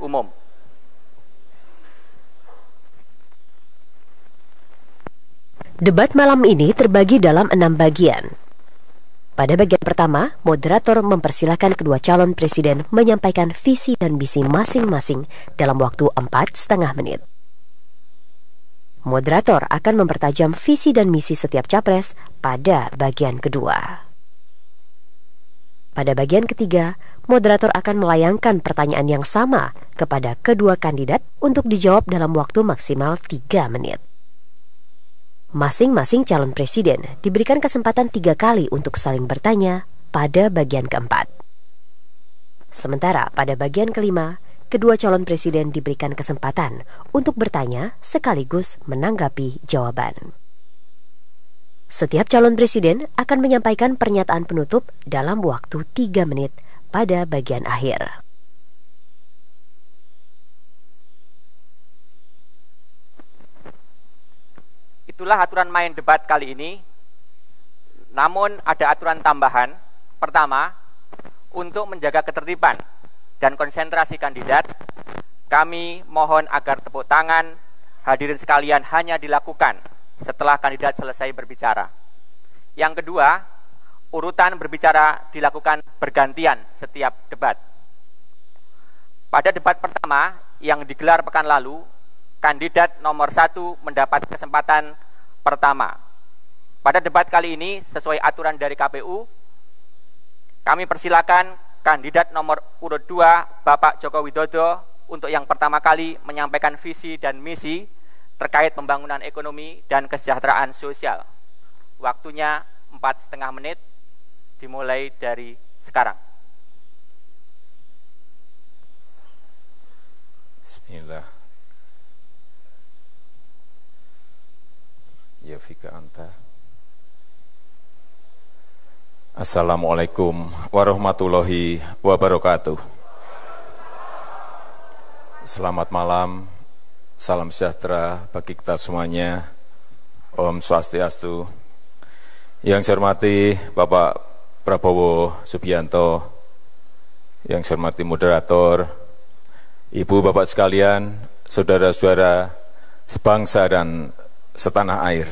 umum. Debat malam ini terbagi dalam 6 bagian. Pada bagian pertama, moderator mempersilahkan kedua calon presiden menyampaikan visi dan misi masing-masing dalam waktu 4,5 menit. Moderator akan mempertajam visi dan misi setiap capres pada bagian kedua. Pada bagian ketiga, moderator akan melayangkan pertanyaan yang sama kepada kedua kandidat untuk dijawab dalam waktu maksimal 3 menit. Masing-masing calon presiden diberikan kesempatan 3 kali untuk saling bertanya pada bagian keempat. Sementara pada bagian kelima, kedua calon presiden diberikan kesempatan untuk bertanya sekaligus menanggapi jawaban. Setiap calon presiden akan menyampaikan pernyataan penutup dalam waktu 3 menit pada bagian akhir. Itulah aturan main debat kali ini. Namun ada aturan tambahan. Pertama, untuk menjaga ketertiban dan konsentrasi kandidat, kami mohon agar tepuk tangan hadirin sekalian hanya dilakukan setelah kandidat selesai berbicara. Yang kedua, urutan berbicara dilakukan bergantian setiap debat. Pada debat pertama yang digelar pekan lalu, kandidat nomor 1 mendapat kesempatan pertama. Pada debat kali ini, sesuai aturan dari KPU, kami persilakan kandidat nomor urut 2, Bapak Joko Widodo, untuk yang pertama kali menyampaikan visi dan misi terkait pembangunan ekonomi dan kesejahteraan sosial. Waktunya 4,5 menit, dimulai dari sekarang. Bismillah. Ya fika anta. Assalamualaikum warahmatullahi wabarakatuh. Selamat malam, salam sejahtera bagi kita semuanya. Om Swastiastu. Yang saya hormati Bapak Prabowo Subianto, yang saya hormati moderator, Ibu Bapak sekalian, saudara-saudara sebangsa dan setanah air.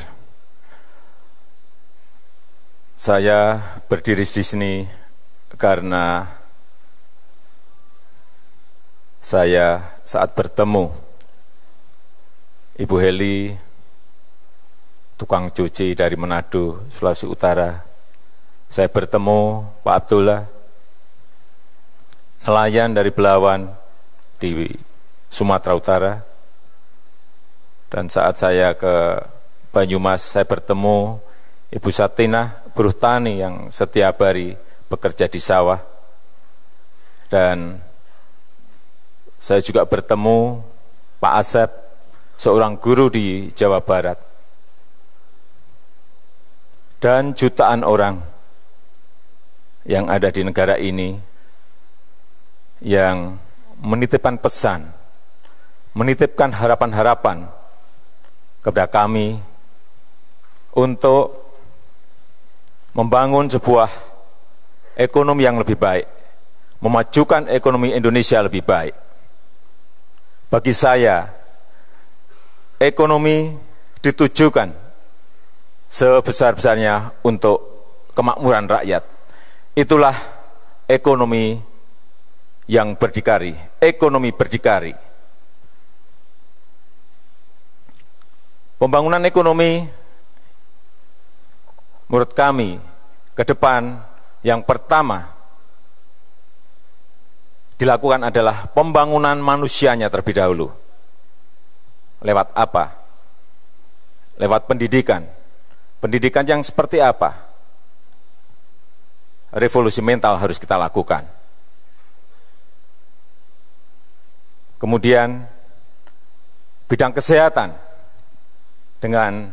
Saya berdiri di sini karena saya saat bertemu Ibu Heli, tukang cuci dari Manado, Sulawesi Utara. Saya bertemu Pak Abdullah, nelayan dari Belawan di Sumatera Utara. Dan saat saya ke Banyumas, saya bertemu Ibu Satinah, buruh tani yang setiap hari bekerja di sawah. Dan saya juga bertemu Pak Asep, seorang guru di Jawa Barat. Dan jutaan orang yang ada di negara ini yang menitipkan pesan, menitipkan harapan-harapan kepada kami untuk membangun sebuah ekonomi yang lebih baik, memajukan ekonomi Indonesia lebih baik. Bagi saya, ekonomi ditujukan sebesar-besarnya untuk kemakmuran rakyat. Itulah ekonomi yang berdikari, ekonomi berdikari. Pembangunan ekonomi menurut kami ke depan yang pertama dilakukan adalah pembangunan manusianya terlebih dahulu. Lewat apa? Lewat pendidikan. Pendidikan yang seperti apa? Revolusi mental harus kita lakukan. Kemudian bidang kesehatan dengan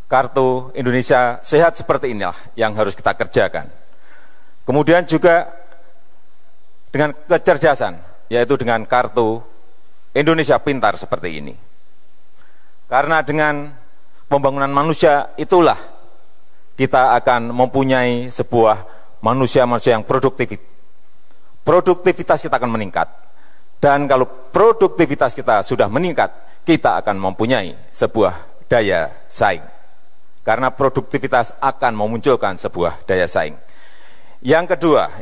kartu Indonesia Sehat seperti inilah yang harus kita kerjakan. Kemudian juga dengan kecerdasan, yaitu dengan kartu Indonesia Pintar seperti ini. Karena dengan pembangunan manusia itulah kita akan mempunyai sebuah manusia-manusia yang produktif, produktivitas kita akan meningkat. Dan kalau produktivitas kita sudah meningkat, kita akan mempunyai sebuah daya saing. Karena produktivitas akan memunculkan sebuah daya saing. Yang kedua,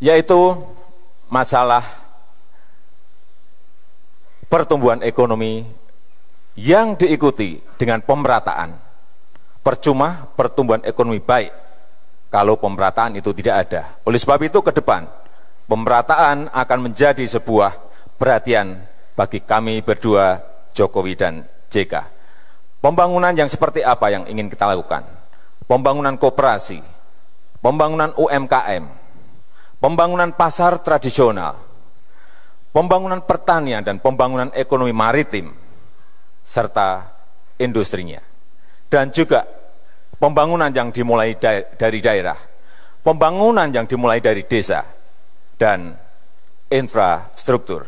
yaitu masalah pertumbuhan ekonomi yang diikuti dengan pemerataan. Percuma pertumbuhan ekonomi baik kalau pemerataan itu tidak ada. Oleh sebab itu ke depan, pemerataan akan menjadi sebuah perhatian bagi kami berdua, Jokowi dan JK. Pembangunan yang seperti apa yang ingin kita lakukan? Pembangunan koperasi, pembangunan UMKM, pembangunan pasar tradisional, pembangunan pertanian dan pembangunan ekonomi maritim, serta industrinya. Dan juga pembangunan yang dimulai dari daerah, pembangunan yang dimulai dari desa, dan infrastruktur.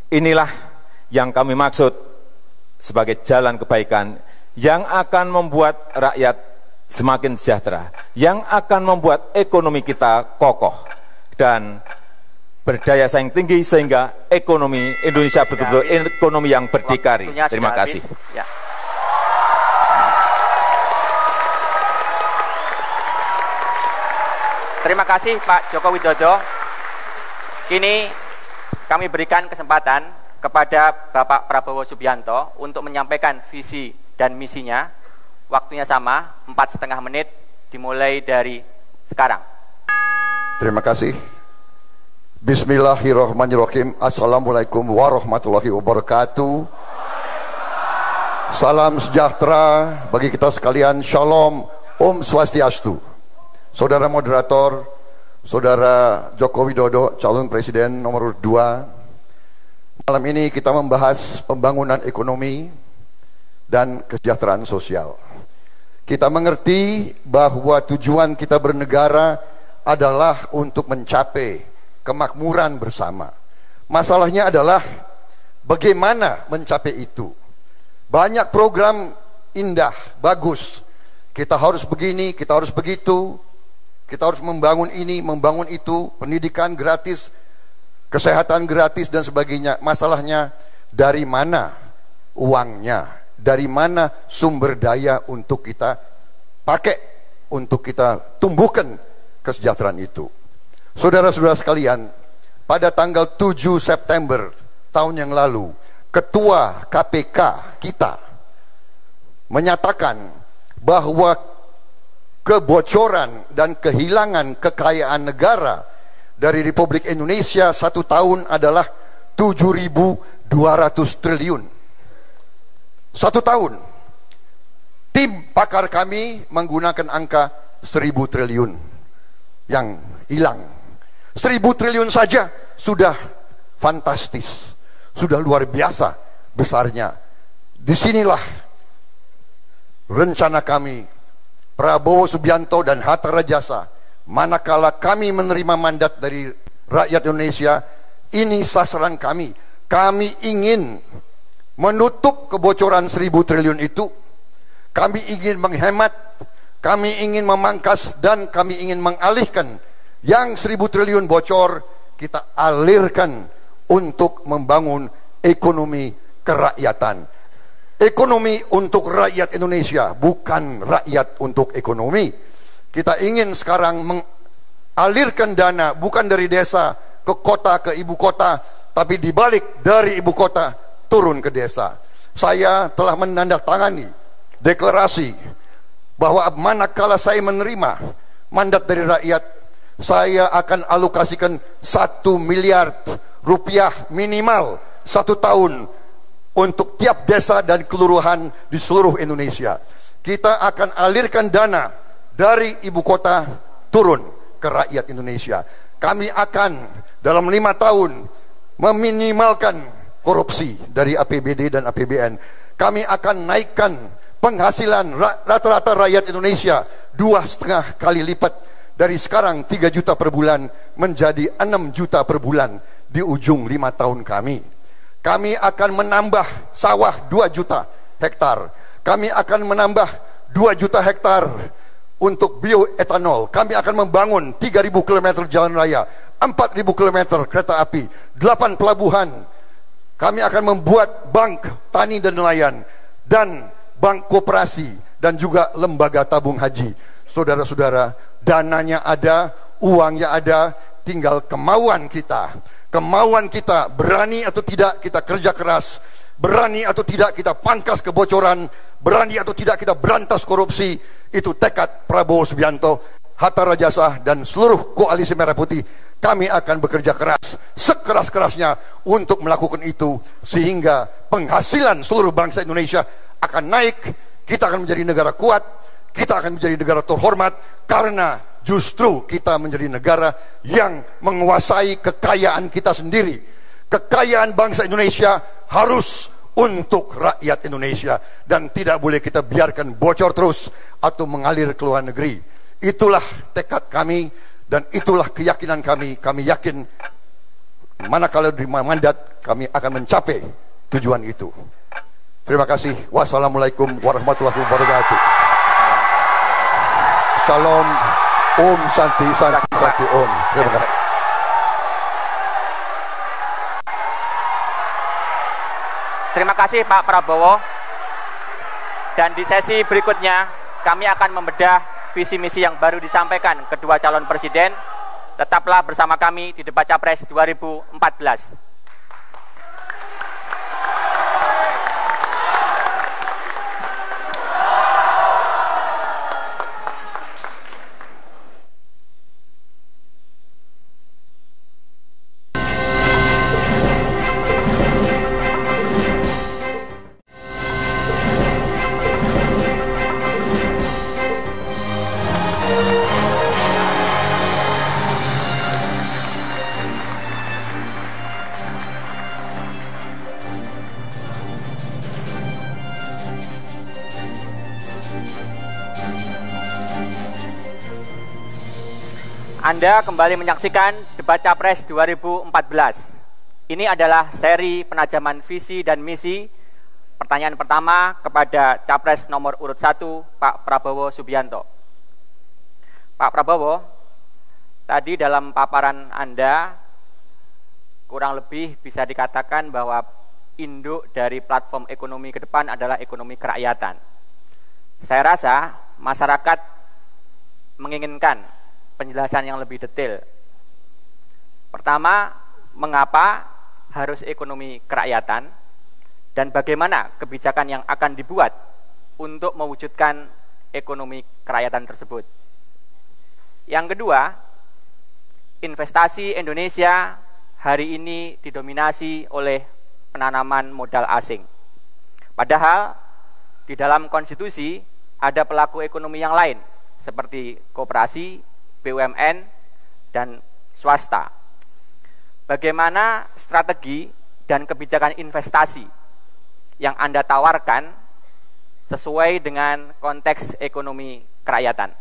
Inilah yang kami maksud sebagai jalan kebaikan yang akan membuat rakyat semakin sejahtera, yang akan membuat ekonomi kita kokoh dan berdaya saing tinggi sehingga ekonomi Indonesia betul-betul ekonomi yang berdikari. Terima kasih. Ya. Terima kasih Pak Joko Widodo. Kini kami berikan kesempatan kepada Bapak Prabowo Subianto untuk menyampaikan visi dan misinya. Waktunya sama, 4,5 menit, dimulai dari sekarang. Terima kasih. Bismillahirrahmanirrahim. Assalamualaikum warahmatullahi wabarakatuh. Salam sejahtera bagi kita sekalian. Shalom, Om Swastiastu. Saudara moderator, Saudara Joko Widodo, calon presiden nomor 2. Malam ini kita membahas pembangunan ekonomi dan kesejahteraan sosial. Kita mengerti bahwa tujuan kita bernegara adalah untuk mencapai kemakmuran bersama. Masalahnya adalah bagaimana mencapai itu. Banyak program indah, bagus. Kita harus begini, kita harus begitu. Kita harus membangun ini, membangun itu, pendidikan gratis, kesehatan gratis dan sebagainya. Masalahnya dari mana uangnya? Dari mana sumber daya untuk kita pakai, untuk kita tumbuhkan kesejahteraan itu. Saudara-saudara sekalian, pada tanggal 7 September tahun yang lalu, Ketua KPK kita menyatakan bahwa kebocoran dan kehilangan kekayaan negara dari Republik Indonesia 1 tahun adalah 7.200 triliun. 1 tahun. Tim pakar kami menggunakan angka 1.000 triliun yang hilang. 1.000 triliun saja sudah fantastis, sudah luar biasa besarnya. Disinilah rencana kami, Prabowo Subianto dan Hatta Rajasa, manakala kami menerima mandat dari rakyat Indonesia, ini sasaran kami. Kami ingin menutup kebocoran 1.000 triliun itu. Kami ingin menghemat, kami ingin memangkas, dan kami ingin mengalihkan yang 1.000 triliun bocor, kita alirkan untuk membangun ekonomi kerakyatan. Ekonomi untuk rakyat Indonesia, bukan rakyat untuk ekonomi. Kita ingin sekarang mengalirkan dana bukan dari desa ke kota, ke ibu kota, tapi dibalik dari ibu kota turun ke desa. Saya telah menandatangani deklarasi bahwa manakala saya menerima mandat dari rakyat, saya akan alokasikan 1 miliar rupiah minimal 1 tahun untuk tiap desa dan kelurahan di seluruh Indonesia. Kita akan alirkan dana dari ibu kota turun ke rakyat Indonesia. Kami akan dalam 5 tahun meminimalkan korupsi dari APBD dan APBN. Kami akan naikkan penghasilan rata-rata rakyat Indonesia 2,5 kali lipat, dari sekarang 3 juta per bulan menjadi 6 juta per bulan di ujung 5 tahun kami. Kami akan menambah sawah 2 juta hektar. Kami akan menambah 2 juta hektar untuk bioetanol. Kami akan membangun 3.000 km jalan raya, 4.000 km kereta api, 8 pelabuhan. Kami akan membuat bank tani dan nelayan, dan bank koperasi, dan juga lembaga tabung haji. Saudara-saudara, dananya ada, uangnya ada, tinggal kemauan kita. Kemauan kita, berani atau tidak kita kerja keras, berani atau tidak kita pangkas kebocoran, berani atau tidak kita berantas korupsi. Itu tekad Prabowo Subianto, Hatta Rajasa, dan seluruh koalisi Merah Putih. Kami akan bekerja keras, sekeras-kerasnya untuk melakukan itu, sehingga penghasilan seluruh bangsa Indonesia akan naik. Kita akan menjadi negara kuat, kita akan menjadi negara terhormat, karena justru kita menjadi negara yang menguasai kekayaan kita sendiri. Kekayaan bangsa Indonesia harus untuk rakyat Indonesia, dan tidak boleh kita biarkan bocor terus atau mengalir ke luar negeri. Itulah tekad kami, dan itulah keyakinan kami. Kami yakin manakala diberi mandat, kami akan mencapai tujuan itu. Terima kasih. Wassalamualaikum warahmatullahi wabarakatuh. Salam, Om Santi Santi Santi Om. Terima kasih. Terima kasih Pak Prabowo. Dan di sesi berikutnya kami akan membedah visi misi yang baru disampaikan kedua calon presiden. Tetaplah bersama kami di debat Capres 2014. Anda kembali menyaksikan debat Capres 2014. Ini adalah seri penajaman visi dan misi. Pertanyaan pertama kepada Capres nomor urut 1, Pak Prabowo Subianto. Pak Prabowo, tadi dalam paparan Anda kurang lebih bisa dikatakan bahwa induk dari platform ekonomi ke depan adalah ekonomi kerakyatan. Saya rasa masyarakat menginginkan penjelasan yang lebih detail. Pertama, mengapa harus ekonomi kerakyatan, dan bagaimana kebijakan yang akan dibuat untuk mewujudkan ekonomi kerakyatan tersebut. Yang kedua, investasi Indonesia hari ini didominasi oleh penanaman modal asing. Padahal di dalam konstitusi ada pelaku ekonomi yang lain seperti koperasi, BUMN, dan swasta. Bagaimana strategi dan kebijakan investasi yang Anda tawarkan sesuai dengan konteks ekonomi kerakyatan?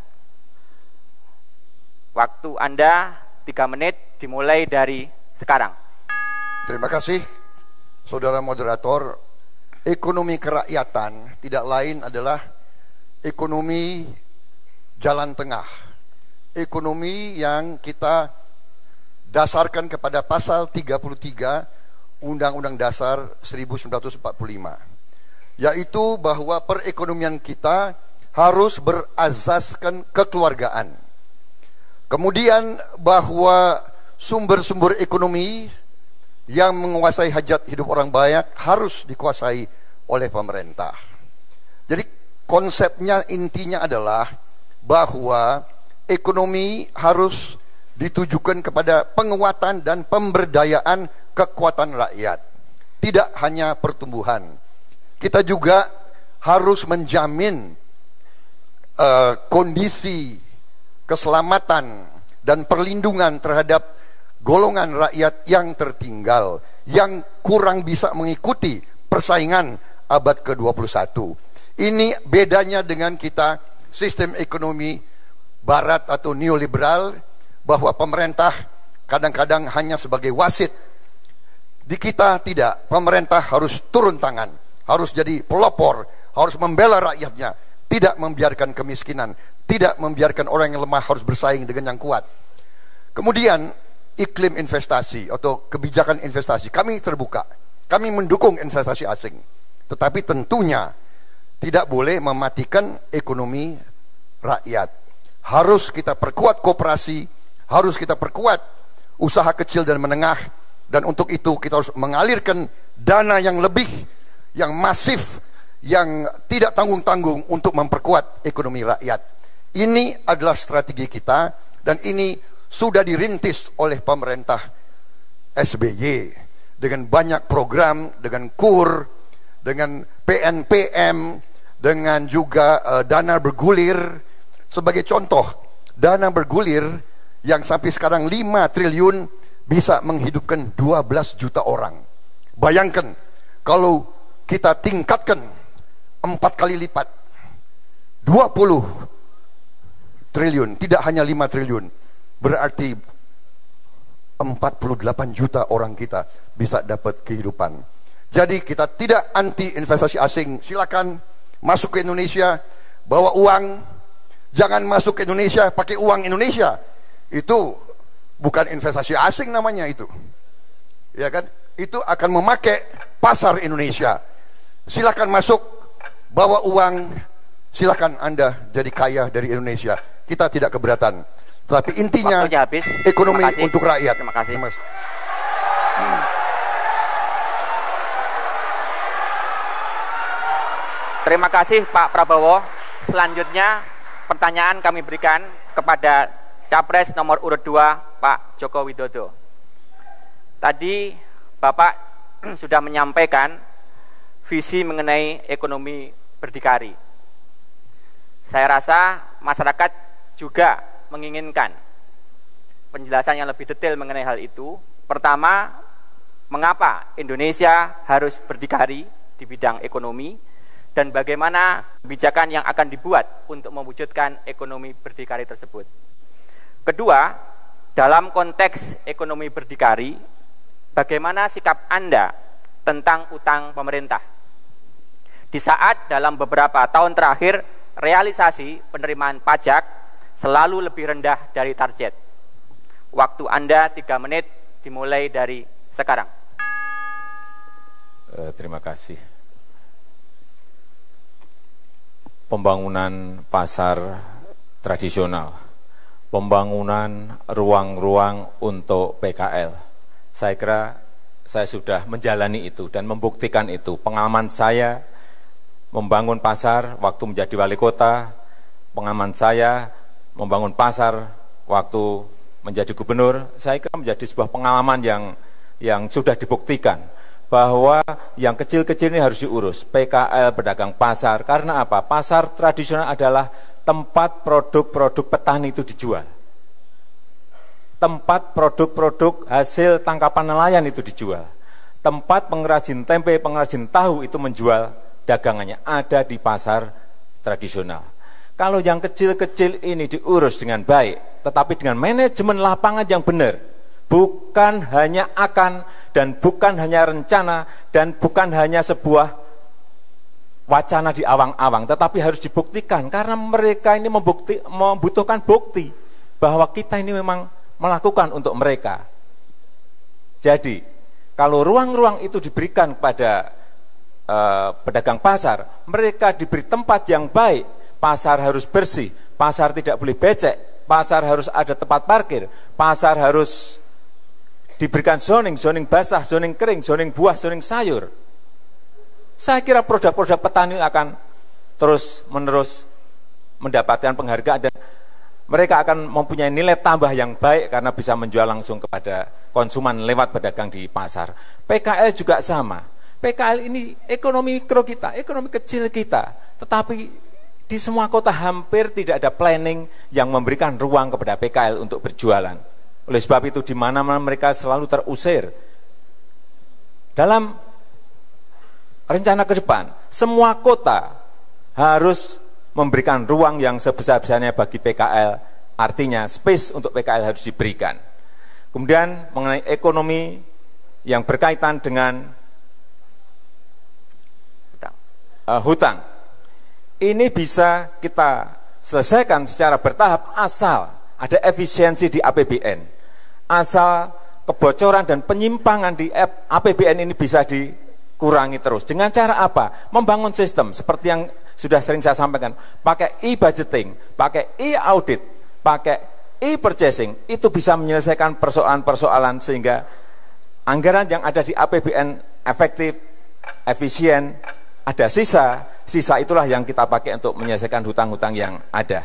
Waktu Anda 3 menit dimulai dari sekarang. Terima kasih, Saudara Moderator. Ekonomi kerakyatan tidak lain adalah ekonomi jalan tengah. Ekonomi yang kita dasarkan kepada pasal 33 Undang-Undang Dasar 1945, yaitu bahwa perekonomian kita harus berasaskan kekeluargaan. Kemudian bahwa sumber-sumber ekonomi yang menguasai hajat hidup orang banyak harus dikuasai oleh pemerintah. Jadi konsepnya, intinya adalah bahwa ekonomi harus ditujukan kepada penguatan dan pemberdayaan kekuatan rakyat, tidak hanya pertumbuhan. Kita juga harus menjamin kondisi keselamatan dan perlindungan terhadap golongan rakyat yang tertinggal, yang kurang bisa mengikuti persaingan abad ke-21. Ini bedanya dengan kita sistem ekonomi Barat atau neoliberal, bahwa pemerintah kadang-kadang hanya sebagai wasit. Di kita tidak, pemerintah harus turun tangan, harus jadi pelopor, harus membela rakyatnya. tidak membiarkan kemiskinan, tidak membiarkan orang yang lemah harus bersaing dengan yang kuat. Kemudian iklim investasi atau kebijakan investasi, kami terbuka, kami mendukung investasi asing, tetapi tentunya tidak boleh mematikan ekonomi rakyat. Harus kita perkuat koperasi, harus kita perkuat usaha kecil dan menengah, dan untuk itu kita harus mengalirkan dana yang lebih, yang masif, yang tidak tanggung-tanggung untuk memperkuat ekonomi rakyat. Ini adalah strategi kita, dan ini sudah dirintis oleh pemerintah SBY dengan banyak program, dengan KUR, dengan PNPM, dengan juga dana bergulir. Sebagai contoh, dana bergulir yang sampai sekarang 5 triliun bisa menghidupkan 12 juta orang. Bayangkan kalau kita tingkatkan 4 kali lipat, 20 triliun, tidak hanya 5 triliun, berarti 48 juta orang kita bisa dapat kehidupan. Jadi kita tidak anti investasi asing, silakan masuk ke Indonesia, bawa uang, jangan masuk ke Indonesia pakai uang Indonesia. Itu bukan investasi asing namanya itu. Ya kan? Itu akan memakai pasar Indonesia. Silakan masuk, bawa uang, silakan Anda jadi kaya dari Indonesia. Kita tidak keberatan. Tetapi intinya habis. Ekonomi untuk rakyat. Terima kasih. Terima kasih Pak Prabowo. Selanjutnya pertanyaan kami berikan kepada Capres nomor urut 2 Pak Joko Widodo. Tadi Bapak sudah menyampaikan visi mengenai ekonomi berdikari. Saya rasa masyarakat juga menginginkan penjelasan yang lebih detail mengenai hal itu. Pertama, mengapa Indonesia harus berdikari di bidang ekonomi, dan bagaimana kebijakan yang akan dibuat untuk mewujudkan ekonomi berdikari tersebut. Kedua, dalam konteks ekonomi berdikari, bagaimana sikap Anda tentang utang pemerintah? Di saat dalam beberapa tahun terakhir, realisasi penerimaan pajak selalu lebih rendah dari target. Waktu Anda 3 menit dimulai dari sekarang. Terima kasih. Pembangunan pasar tradisional, pembangunan ruang-ruang untuk PKL. Saya kira saya sudah menjalani itu dan membuktikan itu. Pengalaman saya membangun pasar waktu menjadi wali kota, pengalaman saya membangun pasar waktu menjadi gubernur, saya kira menjadi sebuah pengalaman yang sudah dibuktikan bahwa yang kecil-kecil ini harus diurus. PKL, pedagang pasar. Karena apa? Pasar tradisional adalah tempat produk-produk petani itu dijual. Tempat produk-produk hasil tangkapan nelayan itu dijual. Tempat pengrajin tempe, pengrajin tahu itu menjual dagangannya. Ada di pasar tradisional. Kalau yang kecil-kecil ini diurus dengan baik, tetapi dengan manajemen lapangan yang benar, bukan hanya akan, dan bukan hanya rencana, dan bukan hanya sebuah wacana di awang-awang, tetapi harus dibuktikan, karena mereka ini membutuhkan bukti bahwa kita ini memang melakukan untuk mereka. Jadi, kalau ruang-ruang itu diberikan kepada pedagang pasar, mereka diberi tempat yang baik, pasar harus bersih, pasar tidak boleh becek, pasar harus ada tempat parkir, pasar harus diberikan zoning basah, zoning kering, zoning buah, zoning sayur. Saya kira produk-produk petani akan terus-menerus mendapatkan penghargaan dan mereka akan mempunyai nilai tambah yang baik karena bisa menjual langsung kepada konsumen lewat pedagang di pasar. PKL juga sama. PKL ini ekonomi mikro kita, ekonomi kecil kita, tetapi di semua kota hampir tidak ada planning yang memberikan ruang kepada PKL untuk berjualan. Oleh sebab itu di mana-mana mereka selalu terusir. Dalam rencana ke depan, semua kota harus memberikan ruang yang sebesar-besarnya bagi PKL, artinya space untuk PKL harus diberikan. Kemudian mengenai ekonomi yang berkaitan dengan hutang. ini bisa kita selesaikan secara bertahap asal ada efisiensi di APBN, asal kebocoran dan penyimpangan di APBN ini bisa dikurangi terus. Dengan cara apa? Membangun sistem seperti yang sudah sering saya sampaikan, pakai e-budgeting, pakai e-audit, pakai e-purchasing, itu bisa menyelesaikan persoalan-persoalan sehingga anggaran yang ada di APBN efektif, efisien, ada sisa itulah yang kita pakai untuk menyelesaikan hutang-hutang yang ada.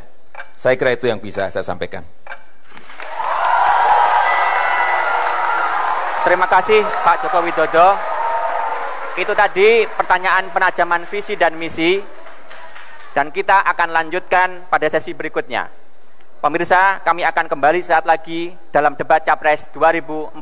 Saya kira itu yang bisa saya sampaikan. Terima kasih Pak Joko Widodo. Itu tadi pertanyaan penajaman visi dan misi, dan kita akan lanjutkan pada sesi berikutnya. Pemirsa, kami akan kembali saat lagi dalam debat Capres 2014.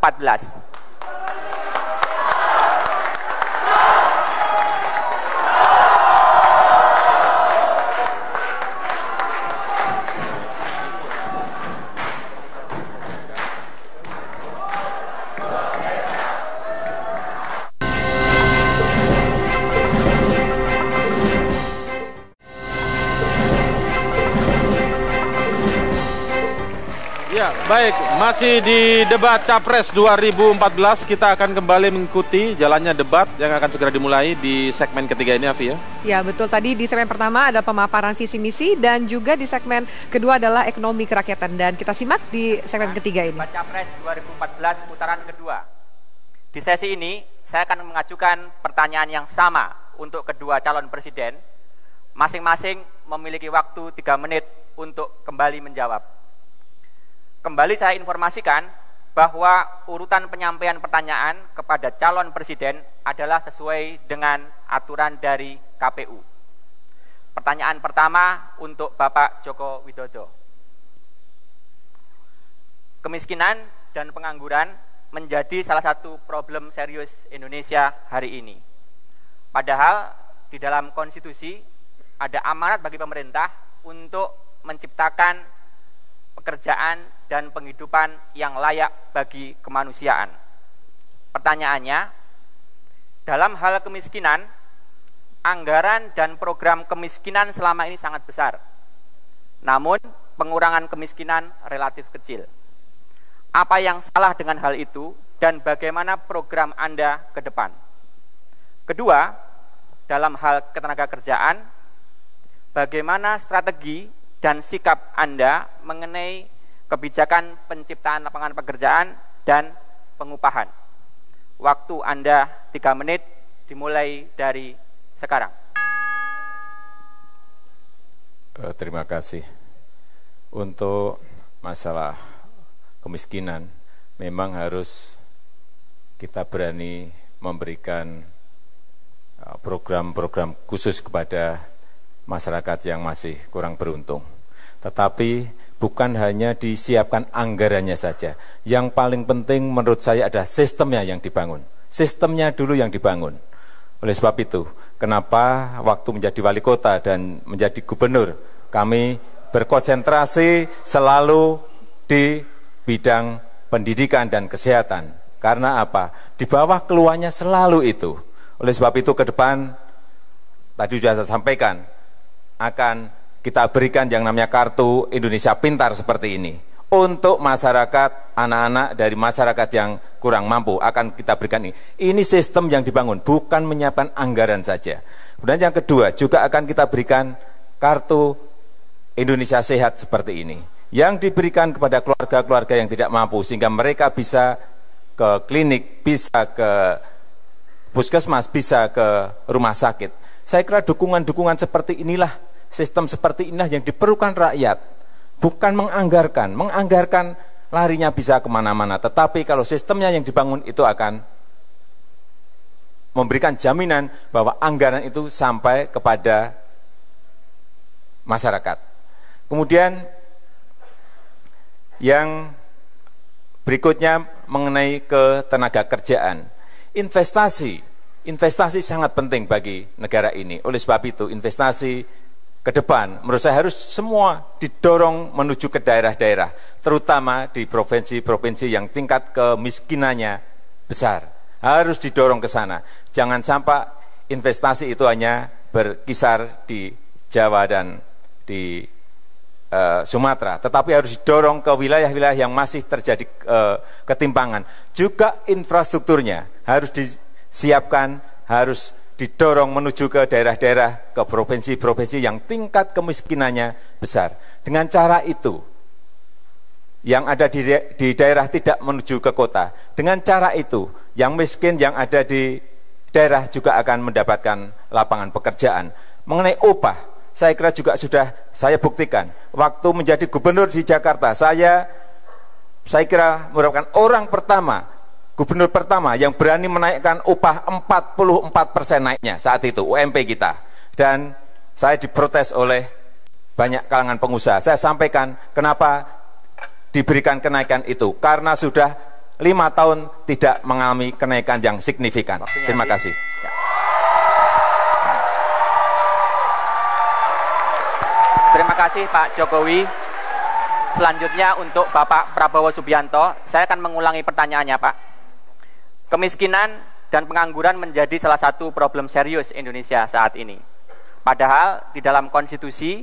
Ya, baik, masih di debat Capres 2014, kita akan kembali mengikuti jalannya debat yang akan segera dimulai di segmen ketiga ini, Afi ya. Ya, betul, tadi di segmen pertama ada pemaparan visi misi dan juga di segmen kedua adalah ekonomi kerakyatan, dan kita simak di segmen ketiga ini. Debat Capres 2014 putaran kedua. Di sesi ini saya akan mengajukan pertanyaan yang sama untuk kedua calon presiden. Masing-masing memiliki waktu 3 menit untuk kembali menjawab. Kembali saya informasikan bahwa urutan penyampaian pertanyaan kepada calon presiden adalah sesuai dengan aturan dari KPU. Pertanyaan pertama untuk Bapak Joko Widodo. Kemiskinan dan pengangguran menjadi salah satu problem serius Indonesia hari ini. Padahal di dalam konstitusi ada amanat bagi pemerintah untuk menciptakan pekerjaan dan penghidupan yang layak bagi kemanusiaan. Pertanyaannya, dalam hal kemiskinan, anggaran dan program kemiskinan selama ini sangat besar. Namun, pengurangan kemiskinan relatif kecil. Apa yang salah dengan hal itu dan bagaimana program Anda ke depan? Kedua, dalam hal ketenagakerjaan, bagaimana strategi dan sikap Anda mengenai kebijakan penciptaan lapangan pekerjaan dan pengupahan. Waktu Anda 3 menit dimulai dari sekarang. Terima kasih. Untuk masalah kemiskinan, memang harus kita berani memberikan program-program khusus kepada masyarakat yang masih kurang beruntung. Tetapi bukan hanya disiapkan anggarannya saja. Yang paling penting menurut saya adalah sistemnya yang dibangun. Sistemnya dulu yang dibangun. Oleh sebab itu, kenapa waktu menjadi wali kota dan menjadi gubernur, kami berkonsentrasi selalu di bidang pendidikan dan kesehatan. Karena apa? Di bawah keluarnya selalu itu. Oleh sebab itu ke depan, tadi sudah saya sampaikan, akan kita berikan yang namanya Kartu Indonesia Pintar seperti ini. Untuk masyarakat, anak-anak dari masyarakat yang kurang mampu akan kita berikan ini. Ini sistem yang dibangun, bukan menyiapkan anggaran saja. Kemudian yang kedua, juga akan kita berikan Kartu Indonesia Sehat seperti ini. Yang diberikan kepada keluarga-keluarga yang tidak mampu, sehingga mereka bisa ke klinik, bisa ke puskesmas, bisa ke rumah sakit. Saya kira dukungan-dukungan seperti inilah, sistem seperti inilah yang diperlukan rakyat. Bukan menganggarkan. Menganggarkan larinya bisa kemana-mana. Tetapi kalau sistemnya yang dibangun itu akan memberikan jaminan bahwa anggaran itu sampai kepada masyarakat. Kemudian yang berikutnya mengenai ketenagakerjaan. Investasi sangat penting bagi negara ini. Oleh sebab itu, investasi ke depan, menurut saya harus semua didorong menuju ke daerah-daerah, terutama di provinsi-provinsi yang tingkat kemiskinannya besar. Harus didorong ke sana. Jangan sampai investasi itu hanya berkisar di Jawa dan di Sumatera, tetapi harus didorong ke wilayah-wilayah yang masih terjadi ketimpangan. Juga infrastrukturnya harus disiapkan, harus didorong menuju ke daerah-daerah, ke provinsi-provinsi yang tingkat kemiskinannya besar. Dengan cara itu, yang ada di daerah tidak menuju ke kota. Dengan cara itu, yang miskin yang ada di daerah juga akan mendapatkan lapangan pekerjaan. Mengenai upah, saya kira juga sudah saya buktikan. Waktu menjadi gubernur di Jakarta, saya kira merupakan orang pertama, gubernur pertama yang berani menaikkan upah 44% naiknya saat itu, UMP kita. Dan saya diprotes oleh banyak kalangan pengusaha. Saya sampaikan kenapa diberikan kenaikan itu, karena sudah 5 tahun tidak mengalami kenaikan yang signifikan. Terima kasih. Ya. Terima kasih Pak Jokowi. Selanjutnya untuk Bapak Prabowo Subianto, saya akan mengulangi pertanyaannya Pak. Kemiskinan dan pengangguran menjadi salah satu problem serius Indonesia saat ini. Padahal di dalam konstitusi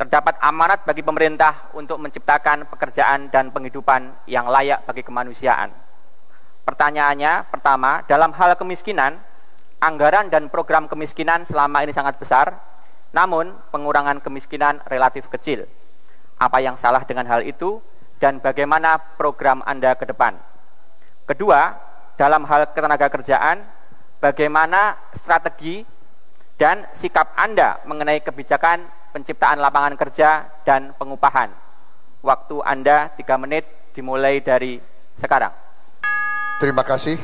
terdapat amanat bagi pemerintah untuk menciptakan pekerjaan dan penghidupan yang layak bagi kemanusiaan. Pertanyaannya, pertama, dalam hal kemiskinan, anggaran dan program kemiskinan selama ini sangat besar, namun pengurangan kemiskinan relatif kecil. Apa yang salah dengan hal itu dan bagaimana program Anda ke depan? Kedua, dalam hal ketenaga kerjaan, bagaimana strategi dan sikap Anda mengenai kebijakan penciptaan lapangan kerja dan pengupahan? Waktu Anda 3 menit dimulai dari sekarang. Terima kasih.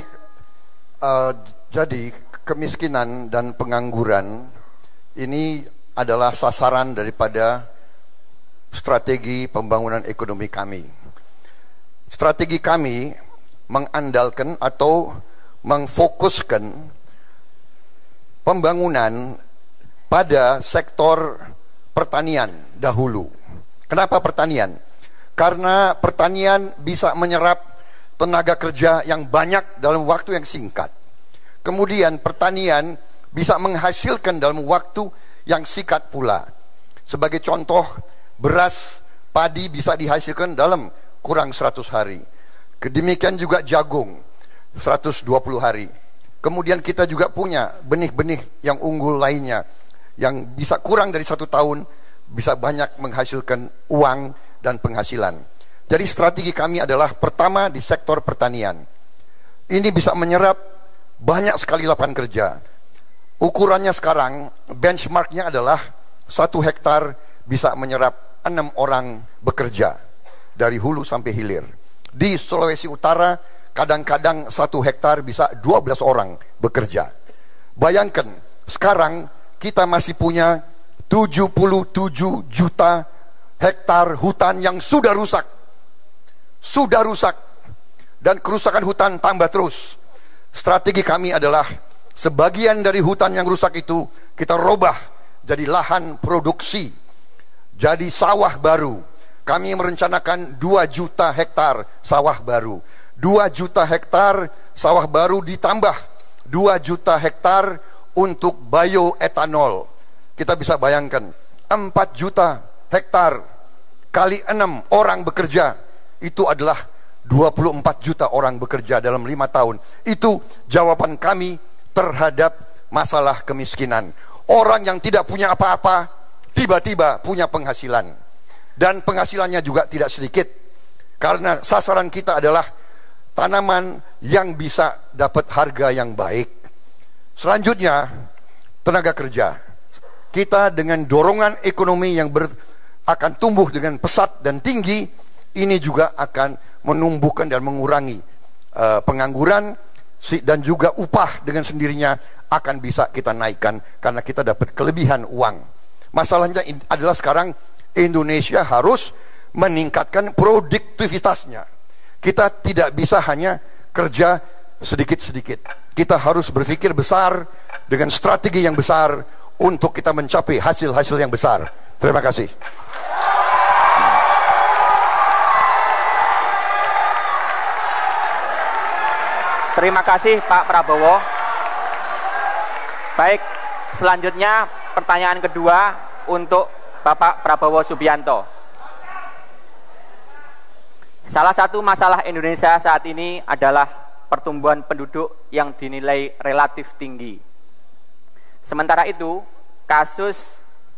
Jadi kemiskinan dan pengangguran ini adalah sasaran daripada strategi pembangunan ekonomi kami. Strategi kami mengandalkan atau mengfokuskan pembangunan pada sektor pertanian dahulu. Kenapa pertanian? Karena pertanian bisa menyerap tenaga kerja yang banyak dalam waktu yang singkat. Kemudian pertanian bisa menghasilkan dalam waktu yang singkat pula. Sebagai contoh, beras, padi bisa dihasilkan dalam kurang 100 hari. Demikian juga jagung, 120 hari. Kemudian kita juga punya benih-benih yang unggul lainnya, yang bisa kurang dari 1 tahun, bisa banyak menghasilkan uang dan penghasilan. Jadi strategi kami adalah pertama di sektor pertanian. Ini bisa menyerap banyak sekali lapangan kerja. Ukurannya sekarang, benchmarknya adalah 1 hektar bisa menyerap 6 orang bekerja dari hulu sampai hilir. Di Sulawesi Utara, kadang-kadang 1 hektar bisa 12 orang bekerja. Bayangkan, sekarang kita masih punya 77 juta hektar hutan yang sudah rusak. Sudah rusak. Dan kerusakan hutan tambah terus. Strategi kami adalah sebagian dari hutan yang rusak itu kita robah jadi lahan produksi, jadi sawah baru. Kami merencanakan 2 juta hektar sawah baru. 2 juta hektar sawah baru ditambah 2 juta hektar untuk bioetanol. Kita bisa bayangkan 4 juta hektar kali 6 orang bekerja, itu adalah 24 juta orang bekerja dalam 5 tahun. Itu jawaban kami terhadap masalah kemiskinan. Orang yang tidak punya apa-apa tiba-tiba punya penghasilan, dan penghasilannya juga tidak sedikit, karena sasaran kita adalah tanaman yang bisa dapat harga yang baik. Selanjutnya, tenaga kerja. Kita dengan dorongan ekonomi yang akan tumbuh dengan pesat dan tinggi, ini juga akan menumbuhkan dan mengurangi pengangguran, dan juga upah dengan sendirinya akan bisa kita naikkan karena kita dapat kelebihan uang. Masalahnya adalah sekarang Indonesia harus meningkatkan produktivitasnya. Kita tidak bisa hanya kerja sedikit-sedikit. Kita harus berpikir besar dengan strategi yang besar untuk kita mencapai hasil-hasil yang besar. Terima kasih. Terima kasih Pak Prabowo. Baik, selanjutnya pertanyaan kedua untuk Bapak Prabowo Subianto. Salah satu masalah Indonesia saat ini adalah pertumbuhan penduduk yang dinilai relatif tinggi. Sementara itu, kasus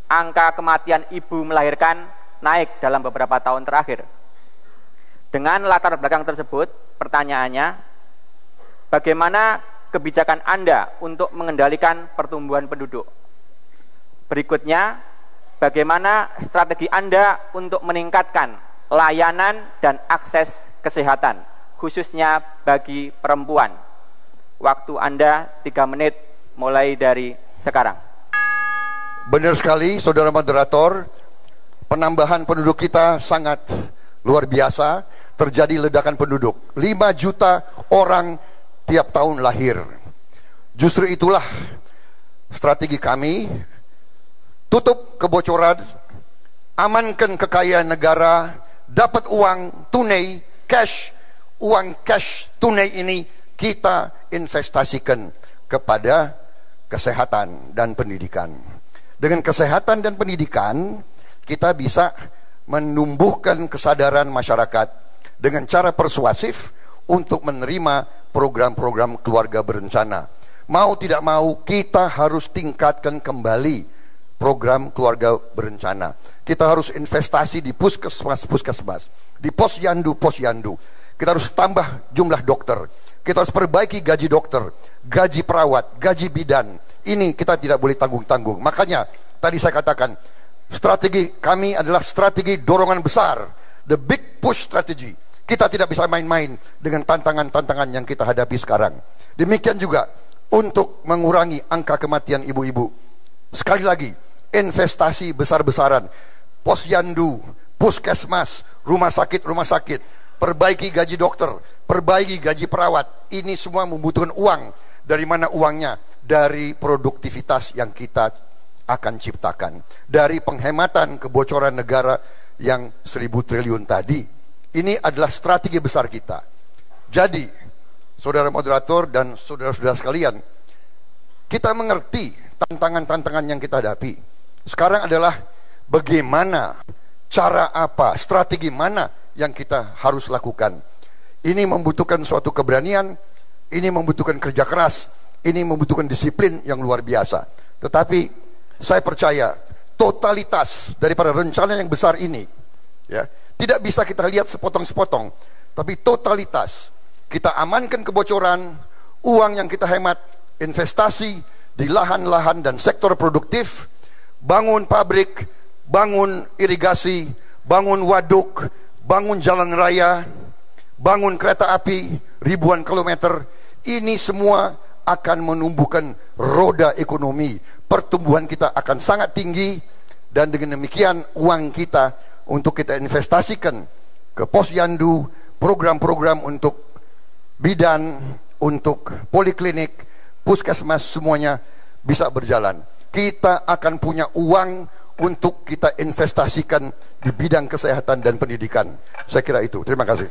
angka kematian ibu melahirkan naik dalam beberapa tahun terakhir. Dengan latar belakang tersebut, pertanyaannya, bagaimana kebijakan Anda untuk mengendalikan pertumbuhan penduduk? Berikutnya, bagaimana strategi Anda untuk meningkatkan layanan dan akses kesehatan, khususnya bagi perempuan? Waktu Anda 3 menit mulai dari sekarang. Benar sekali, saudara moderator. Penambahan penduduk kita sangat luar biasa. Terjadi ledakan penduduk. 5 juta orang tiap tahun lahir. Justru itulah strategi kami. Tutup kebocoran, amankan kekayaan negara, dapat uang tunai, cash, uang cash tunai ini kita investasikan kepada kesehatan dan pendidikan. Dengan kesehatan dan pendidikan, kita bisa menumbuhkan kesadaran masyarakat dengan cara persuasif untuk menerima program-program keluarga berencana. Mau tidak mau, kita harus tingkatkan kembali program keluarga berencana. Kita harus investasi di puskesmas, di posyandu. Kita harus tambah jumlah dokter. Kita harus perbaiki gaji dokter, gaji perawat, gaji bidan. Ini kita tidak boleh tanggung-tanggung. Makanya tadi saya katakan, strategi kami adalah strategi dorongan besar, the big push strategy. Kita tidak bisa main-main dengan tantangan-tantangan yang kita hadapi sekarang. Demikian juga untuk mengurangi angka kematian ibu-ibu. Sekali lagi, investasi besar-besaran, posyandu, puskesmas, rumah sakit, perbaiki gaji dokter, perbaiki gaji perawat. Ini semua membutuhkan uang. Dari mana uangnya? Dari produktivitas yang kita akan ciptakan, dari penghematan kebocoran negara yang 1.000 triliun tadi. Ini adalah strategi besar kita. Jadi, saudara moderator dan saudara-saudara sekalian, kita mengerti tantangan-tantangan yang kita hadapi. Sekarang adalah bagaimana, cara apa, strategi mana yang kita harus lakukan. Ini membutuhkan suatu keberanian, ini membutuhkan kerja keras, ini membutuhkan disiplin yang luar biasa. Tetapi saya percaya totalitas daripada rencana yang besar ini, ya, tidak bisa kita lihat sepotong-sepotong, tapi totalitas. Kita amankan kebocoran, uang yang kita hemat, investasi di lahan-lahan dan sektor produktif, bangun pabrik, bangun irigasi, bangun waduk, bangun jalan raya, bangun kereta api ribuan kilometer. Ini semua akan menumbuhkan roda ekonomi. Pertumbuhan kita akan sangat tinggi, dan dengan demikian uang kita untuk kita investasikan ke posyandu, program-program untuk bidan, untuk poliklinik, puskesmas, semuanya bisa berjalan. Kita akan punya uang untuk kita investasikan di bidang kesehatan dan pendidikan. Saya kira itu. Terima kasih.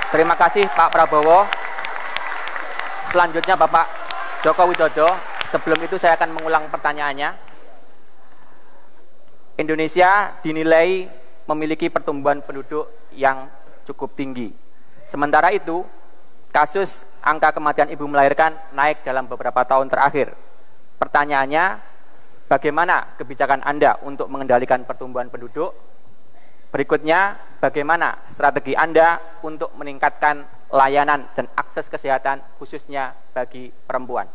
Terima kasih Pak Prabowo. Selanjutnya Bapak Joko Widodo. Sebelum itu saya akan mengulang pertanyaannya. Indonesia dinilai memiliki pertumbuhan penduduk yang cukup tinggi. Sementara itu, kasus angka kematian ibu melahirkan naik dalam beberapa tahun terakhir. Pertanyaannya, bagaimana kebijakan Anda untuk mengendalikan pertumbuhan penduduk? Berikutnya, bagaimana strategi Anda untuk meningkatkan layanan dan akses kesehatan khususnya bagi perempuan?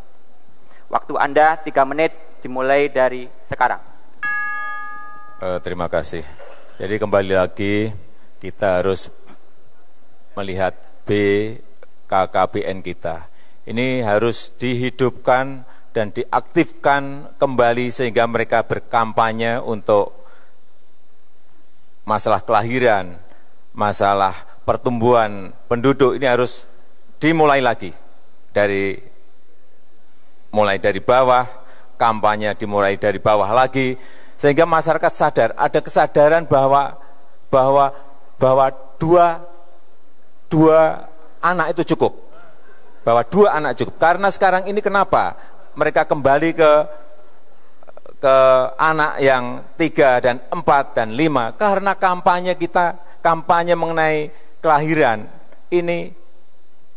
Waktu Anda 3 menit dimulai dari sekarang. Terima kasih. Jadi kembali lagi kita harus melihat BKKBN kita. Ini harus dihidupkan dan diaktifkan kembali sehingga mereka berkampanye untuk masalah kelahiran, masalah pertumbuhan penduduk. Ini harus dimulai lagi mulai dari bawah, kampanye dimulai dari bawah lagi. Sehingga masyarakat sadar, ada kesadaran bahwa dua anak itu cukup. Bahwa 2 anak cukup. Karena sekarang ini kenapa mereka kembali ke anak yang 3 dan 4 dan 5, karena kampanye kita, kampanye mengenai kelahiran ini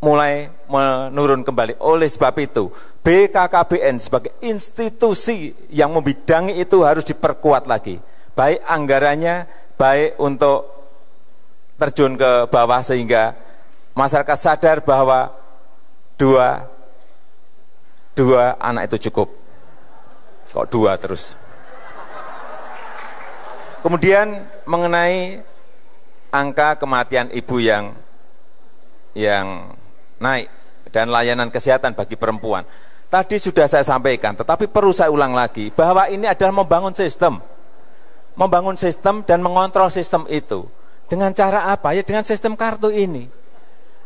mulai menurun kembali. Oleh sebab itu, BKKBN sebagai institusi yang membidangi itu harus diperkuat lagi, baik anggarannya, baik untuk terjun ke bawah sehingga masyarakat sadar bahwa dua anak itu cukup. Kok 2 terus? Kemudian mengenai angka kematian ibu yang naik dan layanan kesehatan bagi perempuan. Tadi sudah saya sampaikan, tetapi perlu saya ulang lagi bahwa ini adalah membangun sistem dan mengontrol sistem itu. Dengan cara apa? Ya dengan sistem kartu ini.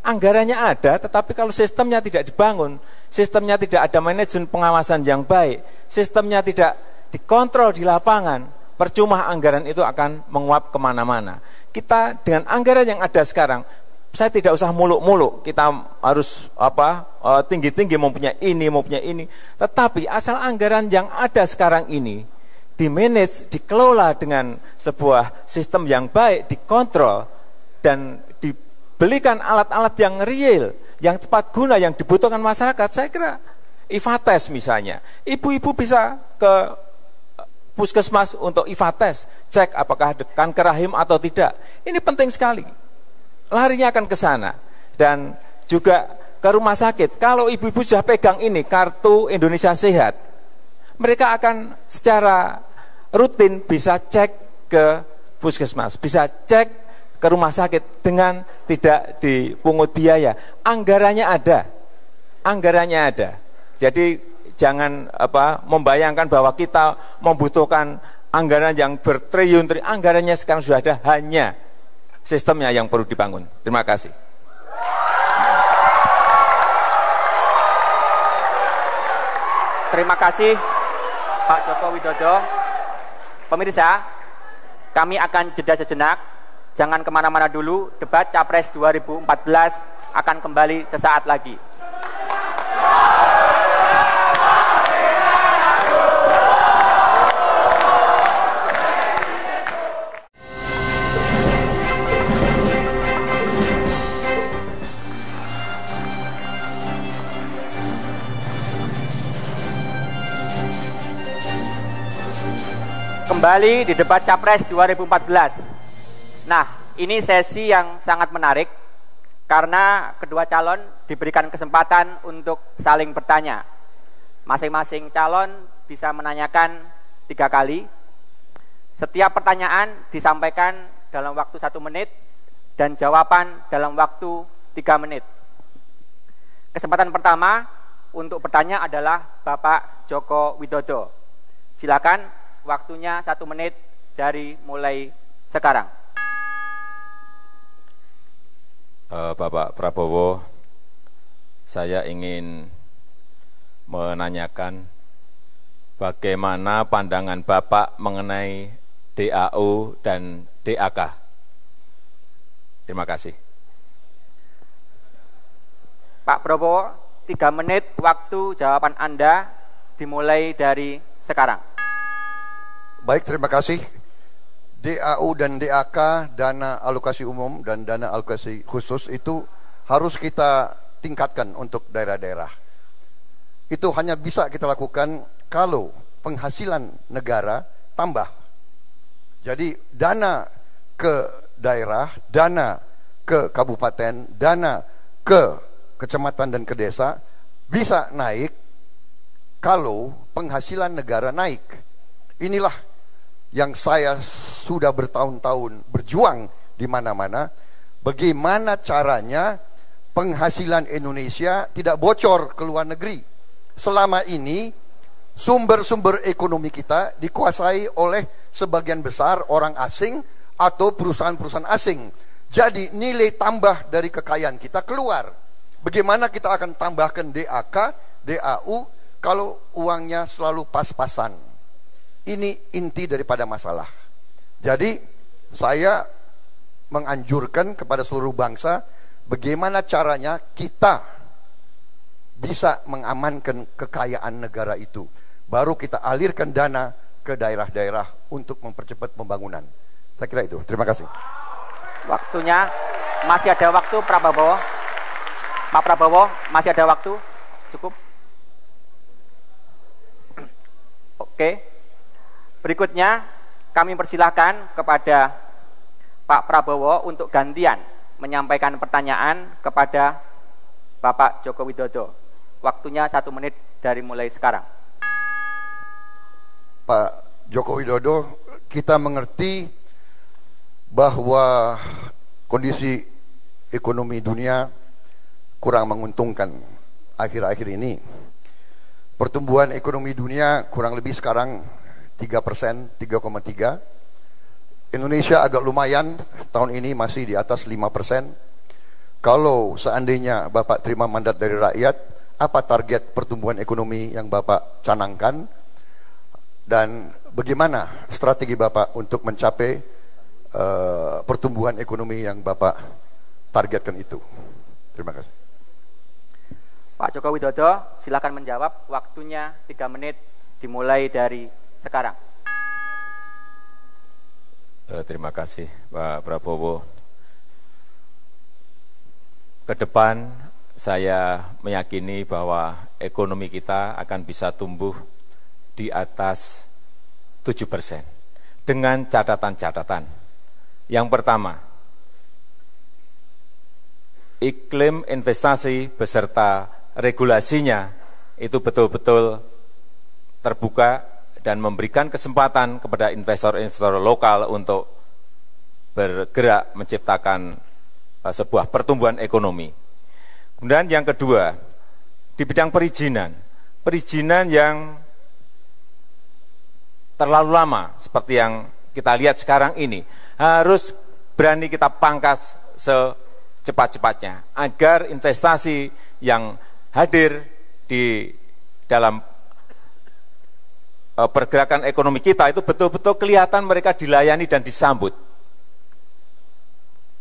Anggarannya ada, tetapi kalau sistemnya tidak dibangun, sistemnya tidak ada manajemen pengawasan yang baik, sistemnya tidak dikontrol di lapangan, percuma anggaran itu akan menguap kemana-mana. Kita dengan anggaran yang ada sekarang, saya tidak usah muluk-muluk, kita harus tinggi-tinggi mempunyai ini, tetapi asal anggaran yang ada sekarang ini dimanage, dikelola dengan sebuah sistem yang baik, dikontrol dan dibelikan alat-alat yang real, yang tepat guna, yang dibutuhkan masyarakat. Saya kira IFA-tes misalnya, ibu-ibu bisa ke puskesmas untuk IFA-tes, cek apakah kanker rahim atau tidak. Ini penting sekali. Larinya akan ke sana. Dan juga ke rumah sakit. Kalau ibu-ibu sudah pegang ini, kartu Indonesia Sehat, mereka akan secara rutin bisa cek ke puskesmas, bisa cek ke rumah sakit dengan tidak dipungut biaya. Anggarannya ada. Jadi jangan membayangkan bahwa kita membutuhkan anggaran yang bertriliun-triliun. Anggarannya sekarang sudah ada, hanya sistemnya yang perlu dibangun. Terima kasih. Terima kasih Pak Joko Widodo. Pemirsa, kami akan jeda sejenak. Jangan kemana-mana dulu, debat Capres 2014 akan kembali sesaat lagi. Kembali di debat Capres 2014. Nah, ini sesi yang sangat menarik karena kedua calon diberikan kesempatan untuk saling bertanya. Masing-masing calon bisa menanyakan 3 kali. Setiap pertanyaan disampaikan dalam waktu 1 menit dan jawaban dalam waktu 3 menit. Kesempatan pertama untuk bertanya adalah Bapak Joko Widodo. Silakan, waktunya 1 menit dari mulai sekarang. Bapak Prabowo, saya ingin menanyakan bagaimana pandangan Bapak mengenai DAU dan DAK. Terima kasih. Pak Prabowo, 3 menit waktu jawaban Anda dimulai dari sekarang. Baik, terima kasih. DAU dan DAK, dana alokasi umum dan dana alokasi khusus, itu harus kita tingkatkan untuk daerah-daerah. Itu hanya bisa kita lakukan kalau penghasilan negara tambah. Jadi dana ke daerah, dana ke kabupaten, dana ke kecamatan dan ke desa bisa naik kalau penghasilan negara naik. Inilah yang saya sudah bertahun-tahun berjuang di mana-mana, bagaimana caranya penghasilan Indonesia tidak bocor ke luar negeri. Selama ini sumber-sumber ekonomi kita dikuasai oleh sebagian besar orang asing atau perusahaan-perusahaan asing. Jadi nilai tambah dari kekayaan kita keluar. Bagaimana kita akan tambahkan DAK, DAU kalau uangnya selalu pas-pasan? Ini inti daripada masalah. Jadi saya menganjurkan kepada seluruh bangsa bagaimana caranya kita bisa mengamankan kekayaan negara itu. Baru kita alirkan dana ke daerah-daerah untuk mempercepat pembangunan. Saya kira itu. Terima kasih. Waktunya masih ada waktu, Prabowo. Pak Prabowo, masih ada waktu? Cukup? Oke. Berikutnya kami persilahkan kepada Pak Prabowo untuk gantian menyampaikan pertanyaan kepada Bapak Joko Widodo. Waktunya 1 menit dari mulai sekarang. Pak Joko Widodo, kita mengerti bahwa kondisi ekonomi dunia kurang menguntungkan akhir-akhir ini. Pertumbuhan ekonomi dunia kurang lebih sekarang 3%, 3,3%. Indonesia agak lumayan, tahun ini masih di atas 5%. Kalau seandainya Bapak terima mandat dari rakyat, apa target pertumbuhan ekonomi yang Bapak canangkan? Dan bagaimana strategi Bapak untuk mencapai pertumbuhan ekonomi yang Bapak targetkan itu? Terima kasih. Pak Joko Widodo, silakan menjawab. Waktunya 3 menit dimulai dari sekarang. Terima kasih Pak Prabowo. Ke depan saya meyakini bahwa ekonomi kita akan bisa tumbuh di atas 7% dengan catatan-catatan. Yang pertama, iklim investasi beserta regulasinya itu betul-betul terbuka dan memberikan kesempatan kepada investor-investor lokal untuk bergerak menciptakan sebuah pertumbuhan ekonomi. Kemudian yang kedua, di bidang perizinan yang terlalu lama seperti yang kita lihat sekarang ini harus berani kita pangkas secepat-cepatnya agar investasi yang hadir di dalam pergerakan ekonomi kita itu betul-betul kelihatan mereka dilayani dan disambut.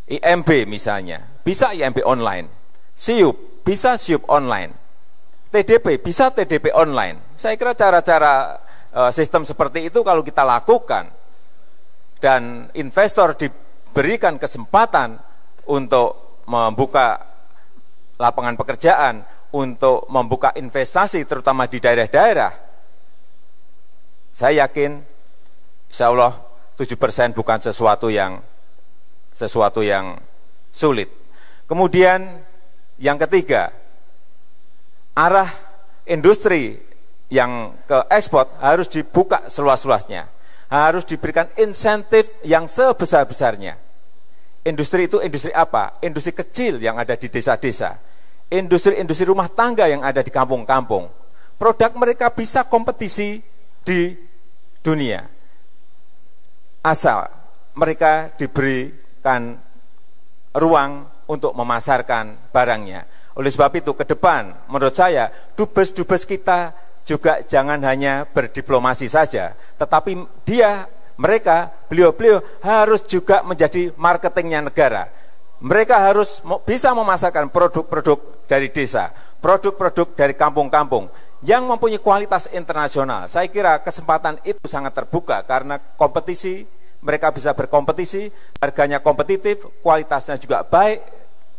IMB misalnya, bisa IMB online. SIUP, bisa SIUP online. TDP, bisa TDP online. Saya kira cara-cara sistem seperti itu kalau kita lakukan dan investor diberikan kesempatan untuk membuka lapangan pekerjaan, untuk membuka investasi terutama di daerah-daerah, saya yakin insya Allah 7% bukan sesuatu yang sulit. Kemudian yang ketiga, arah industri yang ke ekspor harus dibuka seluas-luasnya, harus diberikan insentif yang sebesar-besarnya. Industri itu industri apa? Industri kecil yang ada di desa-desa, industri rumah tangga yang ada di kampung-kampung. Produk mereka bisa kompetisi di dunia, asal mereka diberikan ruang untuk memasarkan barangnya. Oleh sebab itu ke depan menurut saya dubes-dubes kita juga jangan hanya berdiplomasi saja, tetapi beliau harus juga menjadi marketingnya negara. Mereka harus bisa memasarkan produk-produk dari desa, produk-produk dari kampung-kampung yang mempunyai kualitas internasional. Saya kira kesempatan itu sangat terbuka karena kompetisi, mereka bisa berkompetisi, harganya kompetitif, kualitasnya juga baik,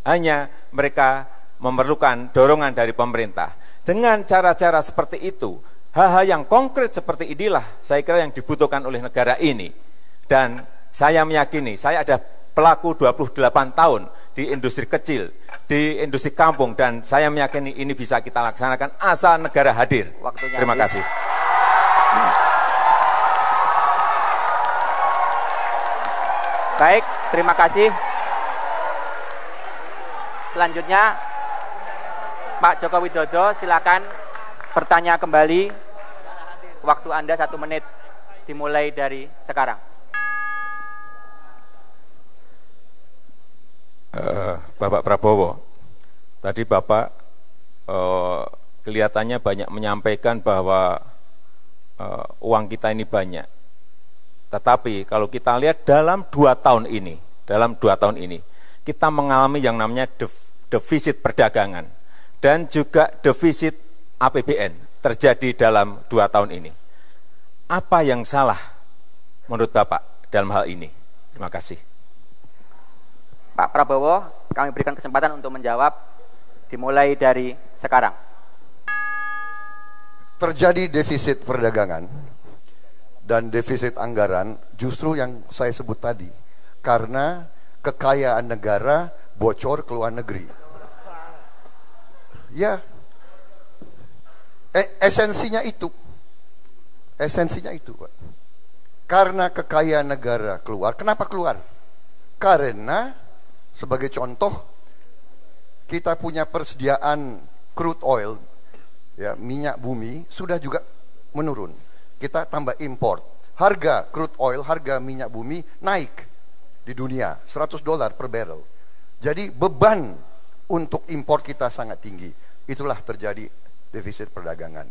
hanya mereka memerlukan dorongan dari pemerintah. Dengan cara-cara seperti itu, hal-hal yang konkret seperti inilah saya kira yang dibutuhkan oleh negara ini. Dan saya meyakini, saya ada pelaku 28 tahun di industri kecil, di industri kampung, dan saya meyakini ini bisa kita laksanakan asal negara hadir. Waktunya Terima kasih. Baik, terima kasih. Selanjutnya Pak Joko Widodo, silakan bertanya kembali. Waktu Anda 1 menit dimulai dari sekarang. Bapak Prabowo, tadi Bapak kelihatannya banyak menyampaikan bahwa uang kita ini banyak. Tetapi kalau kita lihat dalam 2 tahun ini, kita mengalami yang namanya defisit perdagangan. dan juga defisit APBN terjadi dalam 2 tahun ini. Apa yang salah menurut Bapak dalam hal ini? Terima kasih. Pak Prabowo, kami berikan kesempatan untuk menjawab dimulai dari sekarang. Terjadi defisit perdagangan dan defisit anggaran justru yang saya sebut tadi, karena kekayaan negara bocor ke luar negeri. Ya, esensinya itu. Esensinya itu, Pak. Karena kekayaan negara keluar. Kenapa keluar? Karena sebagai contoh, kita punya persediaan crude oil, ya, minyak bumi sudah juga menurun. Kita tambah import. Harga crude oil, harga minyak bumi naik di dunia, $100 per barrel. Jadi beban untuk impor kita sangat tinggi. Itulah terjadi defisit perdagangan.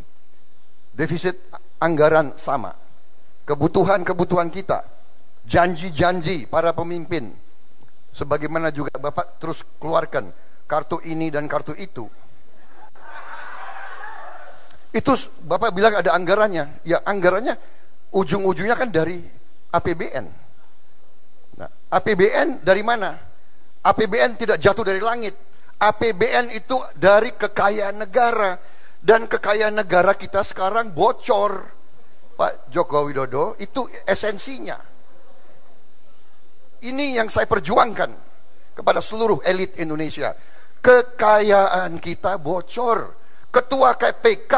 Defisit anggaran sama. Kebutuhan-kebutuhan kita, janji-janji para pemimpin, sebagaimana juga Bapak terus keluarkan kartu ini dan kartu itu. Itu Bapak bilang ada anggarannya. Ya, anggarannya ujung-ujungnya kan dari APBN. Nah, APBN dari mana? APBN tidak jatuh dari langit. APBN itu dari kekayaan negara. Dan kekayaan negara kita sekarang bocor. Pak Joko Widodo, itu esensinya. Ini yang saya perjuangkan kepada seluruh elit Indonesia. Kekayaan kita bocor. Ketua KPK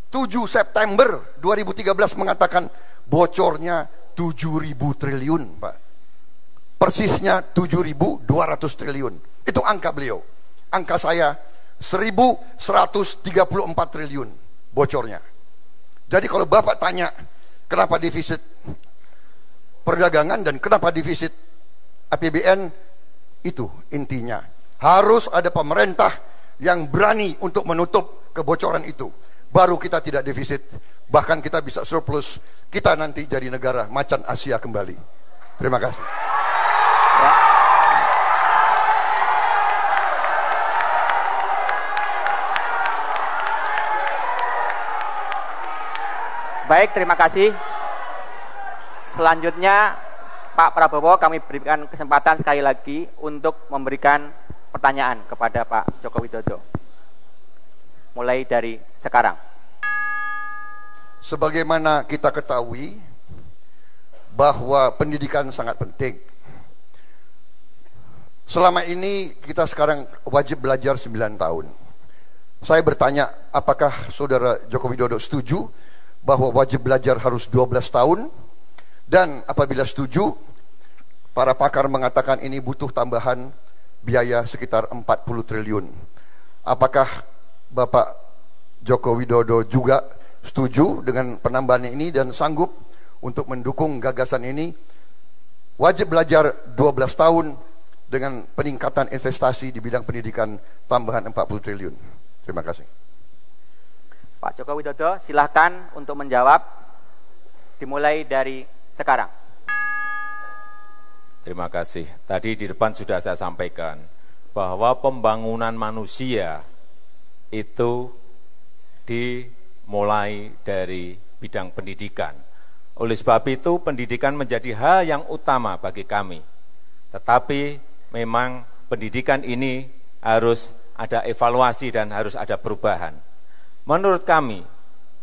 7 September 2013 mengatakan bocornya 7.000 triliun, Pak. Persisnya 7.200 triliun. Itu angka beliau. Angka saya 1.134 triliun bocornya. Jadi kalau Bapak tanya kenapa defisit perdagangan dan kenapa defisit APBN, itu intinya. Harus ada pemerintah yang berani untuk menutup kebocoran itu. Baru kita tidak defisit, bahkan kita bisa surplus. Kita nanti jadi negara macan Asia kembali. Terima kasih. Ya. Baik, terima kasih. Selanjutnya Pak Prabowo, kami berikan kesempatan sekali lagi untuk memberikan pertanyaan kepada Pak Joko Widodo. Mulai dari sekarang. Sebagaimana kita ketahui bahwa pendidikan sangat penting. Selama ini kita sekarang wajib belajar 9 tahun. Saya bertanya, apakah Saudara Joko Widodo setuju bahwa wajib belajar harus 12 tahun? Dan apabila setuju, para pakar mengatakan ini butuh tambahan biaya sekitar 40 triliun. Apakah Bapak Joko Widodo juga setuju dengan penambahan ini dan sanggup untuk mendukung gagasan ini? Wajib belajar 12 tahun dengan peningkatan investasi di bidang pendidikan tambahan 40 triliun. Terima kasih. Pak Joko Widodo, silahkan untuk menjawab dimulai dari sekarang. Terima kasih. Tadi di depan sudah saya sampaikan bahwa pembangunan manusia itu dimulai dari bidang pendidikan. Oleh sebab itu pendidikan menjadi hal yang utama bagi kami. Tetapi memang pendidikan ini harus ada evaluasi dan harus ada perubahan. Menurut kami,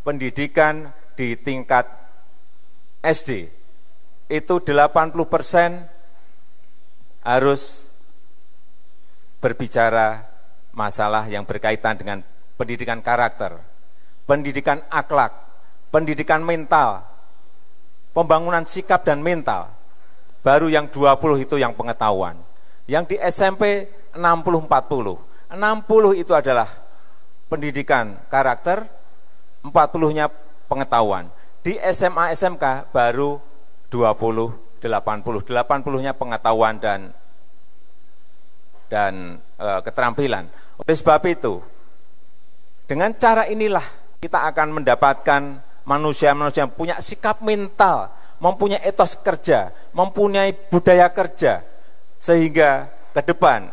pendidikan di tingkat SD itu 80% harus berbicara masalah yang berkaitan dengan pendidikan karakter, pendidikan akhlak, pendidikan mental, pembangunan sikap dan mental. Baru yang 20 itu yang pengetahuan. Yang di SMP 60-40. 60 itu adalah pendidikan karakter, 40-nya pengetahuan. Di SMA SMK baru 20-80. 80-nya pengetahuan dan keterampilan. Oleh sebab itu, dengan cara inilah kita akan mendapatkan manusia-manusia yang punya sikap mental, mempunyai etos kerja, mempunyai budaya kerja, sehingga ke depan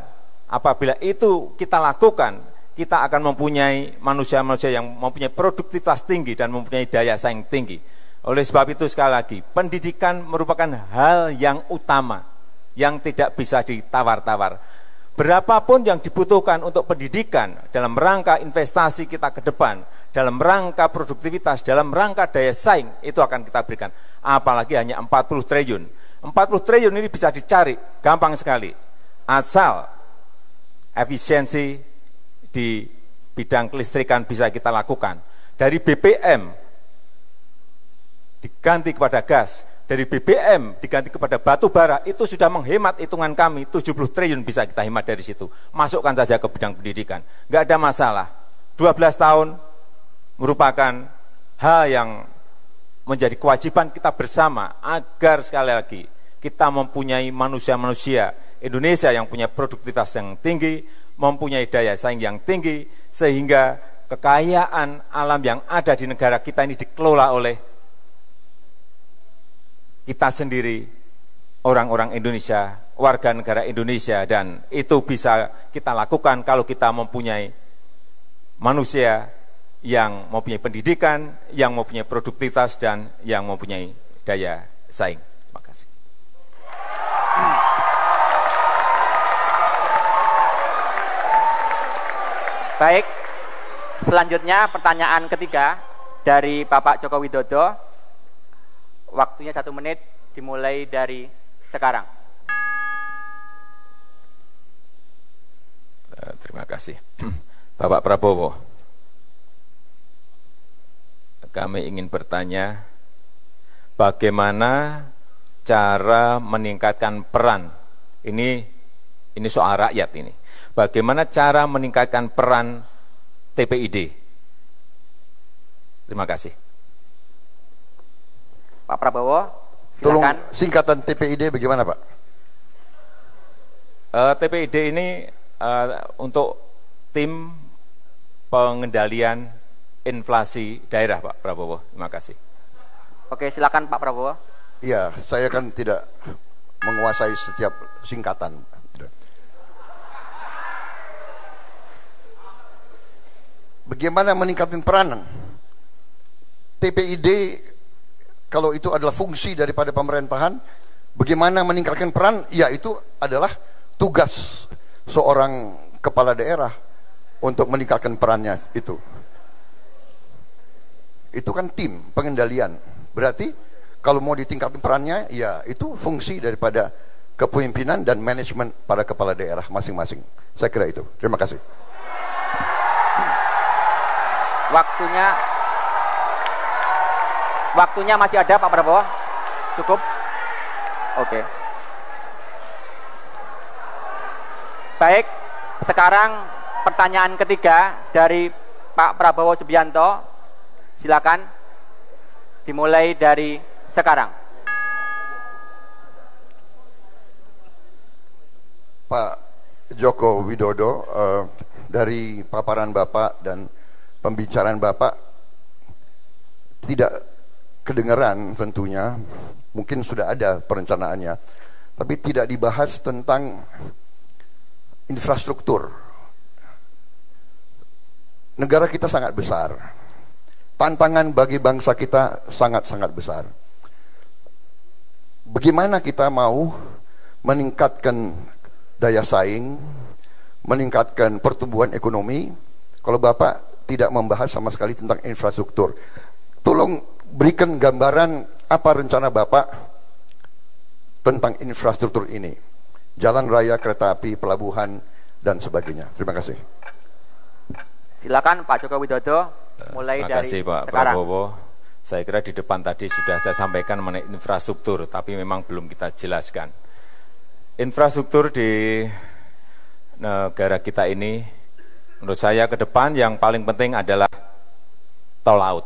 Apabila itu kita lakukan, kita akan mempunyai manusia-manusia yang mempunyai produktivitas tinggi dan mempunyai daya saing tinggi. Oleh sebab itu sekali lagi, pendidikan merupakan hal yang utama, yang tidak bisa ditawar-tawar. Berapapun yang dibutuhkan untuk pendidikan dalam rangka investasi kita ke depan, dalam rangka produktivitas, dalam rangka daya saing, itu akan kita berikan. Apalagi hanya 40 triliun. 40 triliun ini bisa dicari, gampang sekali. Asal efisiensi di bidang kelistrikan bisa kita lakukan. Dari BBM diganti kepada gas, dari BBM diganti kepada batu bara, itu sudah menghemat hitungan kami, 70 triliun bisa kita hemat dari situ. Masukkan saja ke bidang pendidikan, nggak ada masalah. 12 tahun merupakan hal yang menjadi kewajiban kita bersama, agar sekali lagi kita mempunyai manusia-manusia Indonesia yang punya produktivitas yang tinggi, mempunyai daya saing yang tinggi, sehingga kekayaan alam yang ada di negara kita ini dikelola oleh kita sendiri, orang-orang Indonesia, warga negara Indonesia, dan itu bisa kita lakukan kalau kita mempunyai manusia yang mempunyai pendidikan, yang mempunyai produktivitas, dan yang mempunyai daya saing. Terima kasih. Baik, selanjutnya pertanyaan ketiga dari Bapak Joko Widodo. Waktunya 1 menit dimulai dari sekarang. Terima kasih. Bapak Prabowo, kami ingin bertanya, bagaimana cara meningkatkan peran, ini soal rakyat ini, bagaimana cara meningkatkan peran TPID? Terima kasih. Pak Prabowo, silakan. Tolong singkatan TPID bagaimana, Pak? TPID ini untuk tim pengendalian inflasi daerah, Pak Prabowo. Terima kasih. Oke, silakan Pak Prabowo. Iya, saya kan tidak menguasai setiap singkatan. Bagaimana meningkatkan peranan? TPID, kalau itu adalah fungsi daripada pemerintahan, bagaimana meningkatkan peran? Ya, itu adalah tugas seorang kepala daerah untuk meningkatkan perannya itu. Itu kan tim pengendalian. Berarti kalau mau ditingkatkan perannya, ya itu fungsi daripada kepemimpinan dan manajemen pada kepala daerah masing-masing. Saya kira itu. Terima kasih. Waktunya masih ada, Pak Prabowo? Cukup? Oke. Baik, sekarang pertanyaan ketiga dari Pak Prabowo Subianto. Silakan dimulai dari sekarang. Pak Joko Widodo, dari paparan Bapak dan pembicaraan Bapak tidak kedengaran tentunya, mungkin sudah ada perencanaannya, tapi tidak dibahas tentang infrastruktur. Negara kita sangat besar, tantangan bagi bangsa kita sangat-sangat besar. Bagaimana kita mau meningkatkan daya saing, meningkatkan pertumbuhan ekonomi, kalau Bapak tidak membahas sama sekali tentang infrastruktur? Tolong berikan gambaran apa rencana Bapak tentang infrastruktur ini, jalan raya, kereta api, pelabuhan, dan sebagainya. Terima kasih. Silakan Pak Joko Widodo, mulai dari sekarang. Terima kasih Pak Prabowo. Saya kira di depan tadi sudah saya sampaikan mengenai infrastruktur, tapi memang belum kita jelaskan. Infrastruktur di negara kita ini, menurut saya ke depan yang paling penting adalah tol laut.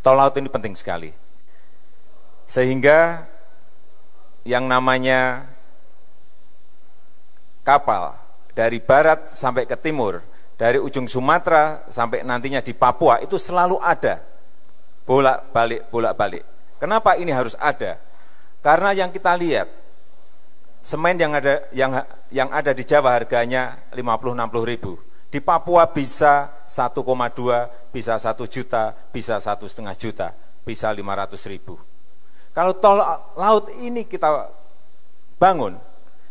Tol laut ini penting sekali. Sehingga yang namanya kapal dari barat sampai ke timur, dari ujung Sumatera sampai nantinya di Papua, itu selalu ada. Bolak-balik. Kenapa ini harus ada? Karena yang kita lihat, semen yang ada di Jawa harganya 50-60 ribu. Di Papua bisa 1,2, bisa 1 juta, bisa 1,5 juta, bisa 500 ribu. Kalau tol laut ini kita bangun,